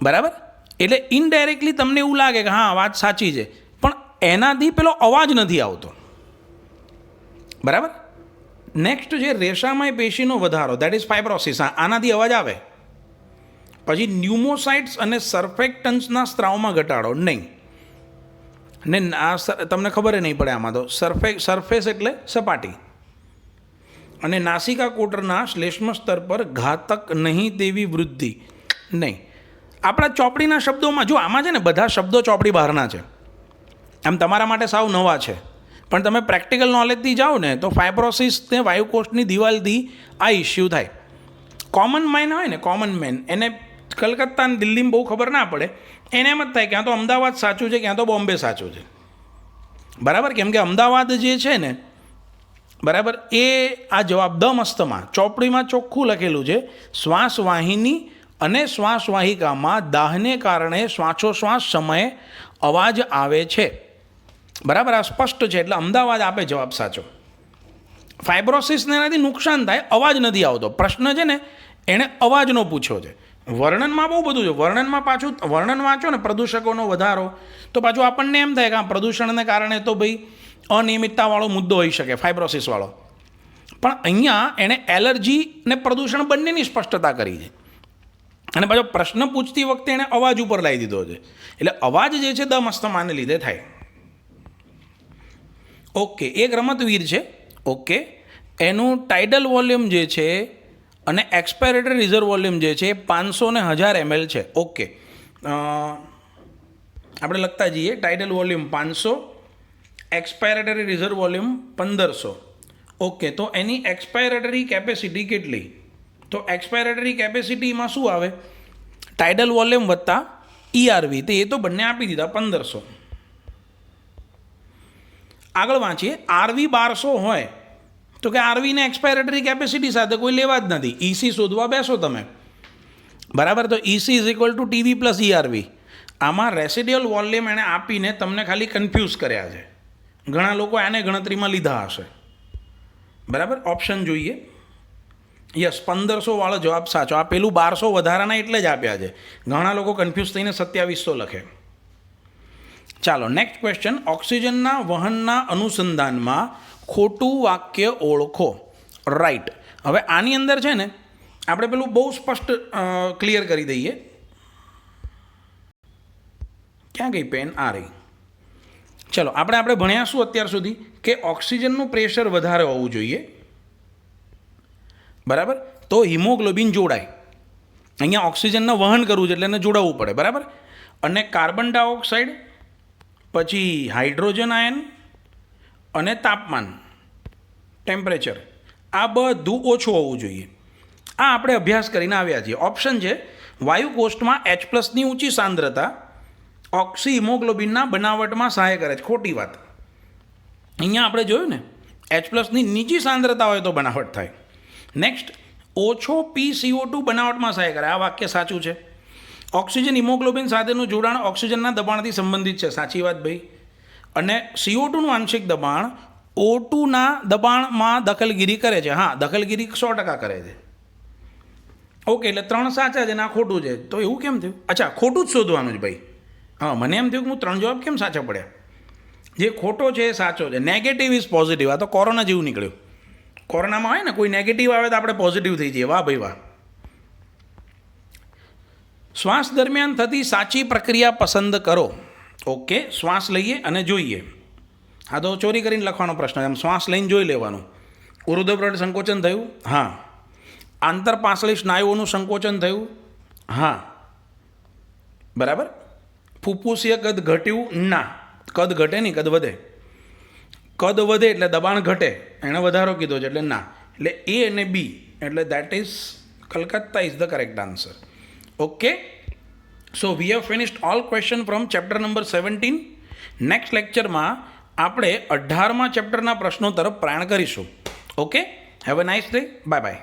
S1: બરાબર, એટલે ઇનડાયરેક્ટલી તમને એવું લાગે કે હા વાત સાચી છે, પણ એનાથી પેલો અવાજ નથી આવતો. બરાબર, નેક્સ્ટ છે રેશામય પેશીનો વધારો, દેટ ઇઝ ફાઇબ્રોસિસ. આનાથી અવાજ આવે. પછી ન્યુમોસાઇટ્સ અને સર્ફેક્ટન્સના સ્ત્રાવમાં ઘટાડો નહીં. ને આ તમને ખબર નહીં પડે આમાં તો. સરફેસ એટલે સપાટી. અને નાસિકા કોટરના શ્લેષ્મ સ્તર પર ઘાતક નહીં તેવી વૃદ્ધિ નહીં. આપણા ચોપડીના શબ્દોમાં જો આમાં છે ને બધા શબ્દો ચોપડી બહારના છે, આમ તમારા માટે સાવ નવા છે, પણ તમે પ્રેક્ટિકલ નોલેજથી જાઓ ને તો ફાઇબ્રોસિસ ને વાયુકોષ્ઠની દિવાલથી આ ઇસ્યુ થાય. કોમન મેન હોય ને, કોમન મેન, એને કલકત્તા અને દિલ્હીમાં બહુ ખબર ના પડે, એને એમ જ થાય ક્યાં તો અમદાવાદ સાચું છે, ક્યાં તો બોમ્બે સાચું છે. બરાબર, કેમ કે અમદાવાદ જે છે ને, બરાબર, એ આ જવાબ દમ અસ્થમા ચોપડીમાં ચોખ્ખું લખેલું છે. શ્વાસવાહિની અને શ્વાસવાહિકામાં દાહને કારણે શ્વાસોશ્વાસ સમયે અવાજ આવે છે. બરાબર, આ સ્પષ્ટ છે, એટલે અમદાવાદ આપે જવાબ સાચો. ફાઇબ્રોસિસને એનાથી નુકસાન થાય, અવાજ નથી આવતો. પ્રશ્ન છે ને એણે અવાજનો પૂછ્યો છે. વર્ણનમાં બહુ બધું છે. વર્ણનમાં પાછું વર્ણન વાંચો ને પ્રદૂષકોનો વધારો, તો પાછું આપણને એમ થાય કે આ પ્રદૂષણને કારણે તો ભાઈ અનિયમિતતાવાળો મુદ્દો હોઈ શકે, ફાઇબ્રોસિસવાળો. પણ અહીંયા એણે એલર્જી ને પ્રદૂષણ બંનેની સ્પષ્ટતા કરી છે. અને પાછો પ્રશ્ન પૂછતી વખતે એણે અવાજ ઉપર લાવી દીધો છે, એટલે અવાજ જે છે દમ અસ્થમાને લીધે થાય. ઓકે, એક રમતવીર છે, ઓકે, એનું ટાઇડલ વોલ્યુમ જે છે અને એક્સપાયરેટરી રિઝર્વ વોલ્યુમ જે છે 500 ને 1000 ml છે. ઓકે, આપણે લખતા જઈએ. Tidal volume 500, expiratory reserve volume 1500. Okay, તો એની એક્સપાયરેટરી કેપેસિટી કેટલી? તો એક્સપાયરેટરી કેપેસિટીમાં શું આવે? ટાઇડલ વોલ્યુમ વત્તા ઈઆરવી, તો એ તો બંને આપી દીધા 1500. આગળ વાંચીએ. આરવી 1200 હોય તો કે આરવીને એક્સપાયરેટરી કેપેસિટી સાથે કોઈ લેવા જ નથી. ઈસી શોધવા બેસો તમે. બરાબર, તો EC is equal to TV plus ERV. આમાં રેસિડ્યુઅલ વોલ્યુમ એણે આપીને તમને ખાલી કન્ફ્યુઝ કર્યા છે. ઘણા લોકો આને ગણતરીમાં લીધા હશે. બરાબર, ઓપ્શન જોઈએ. યસ, 1500 વાળો જવાબ સાચો. આ પેલું 1200 વધારાના એટલે જ આપ્યા છે. ઘણા લોકો કન્ફ્યુઝ થઈને 2700 લખે. ચાલો નેક્સ્ટ ક્વેશ્ચન. ઓક્સિજનના વહનના અનુસંધાનમાં ખોટું વાક્ય ઓળખો. રાઈટ. હવે આની અંદર છે ને આપણે પેલું બહુ સ્પષ્ટ ક્લિયર કરી દઈએ. ક્યાં ગઈ પેન? આ રહી. ચલો આપણે ભણ્યા શું અત્યાર સુધી કે ઓક્સિજનનું પ્રેશર વધારે હોવું જોઈએ. બરાબર, તો હિમોગ્લોબિન જોડાય. અહીંયા ઓક્સિજનને વહન કરવું છે એટલે એને જોડાવવું પડે. બરાબર, અને કાર્બન ડાયોક્સાઇડ, પછી હાઇડ્રોજન આયન અને તાપમાન, ટેમ્પરેચર, આ બધું ઓછું હોવું જોઈએ. આ આપણે અભ્યાસ કરીને આવ્યા છીએ. ઓપ્શન છે વાયુ કોષ્ટમાં H+ની ઊંચી સાંદ્રતા ઓક્સી હિમોગ્લોબિનના બનાવટમાં સહાય કરે છે. ખોટી વાત. અહીંયા આપણે જોયું ને H+ની નીચી સાંદ્રતા હોય તો બનાવટ થાય. નેક્સ્ટ, ઓછો PCO2 બનાવટમાં સહાય કરે. આ વાક્ય સાચું છે. ઓક્સિજન હિમોગ્લોબિન સાથેનું જોડાણ ઓક્સિજનના દબાણથી સંબંધિત છે. સાચી વાત ભાઈ. અને CO2નું આંશિક દબાણ O2ના દબાણમાં દખલગીરી કરે છે. હા, દખલગીરી 100% કરે છે. ઓકે, એટલે 3 સાચા છે ને આ ખોટું છે. તો એવું કેમ થયું? અચ્છા, ખોટું જ શોધવાનું છે ભાઈ. હા, મને એમ થયું કે હું 3 જવાબ કેમ સાચા પડ્યા. જે ખોટો છે એ સાચો છે. Negative is positive. આ તો કોરોના જેવું નીકળ્યું. કોરોનામાં હોય ને કોઈ નેગેટિવ આવે તો આપણે પોઝિટિવ થઈ જઈએ. વાહ ભાઈ વાહ. શ્વાસ દરમિયાન થતી સાચી પ્રક્રિયા પસંદ કરો. ઓકે, શ્વાસ લઈએ અને જોઈએ. આ તો ચોરી કરીને લખવાનો પ્રશ્ન. એમ શ્વાસ લઈને જોઈ લેવાનું. ઉરુધ્વપ્રડ સંકોચન થયું? હા. આંતરપાસળી સ્નાયુઓનું સંકોચન થયું? હા. બરાબર. ફુફ્ફુસીય કદ ઘટ્યું? ના, કદ ઘટે નહીં, કદ વધે. કદ વધે એટલે દબાણ ઘટે. એણે વધારો કીધો છે એટલે ના. એટલે A અને B, એટલે that is Calcutta is the correct answer. Okay, so we have finished all question from chapter number 17. Next લેક્ચરમાં આપણે 18મા ચેપ્ટરના પ્રશ્નો તરફ પ્રયાણ કરીશું. Okay, have a nice day. Bye bye.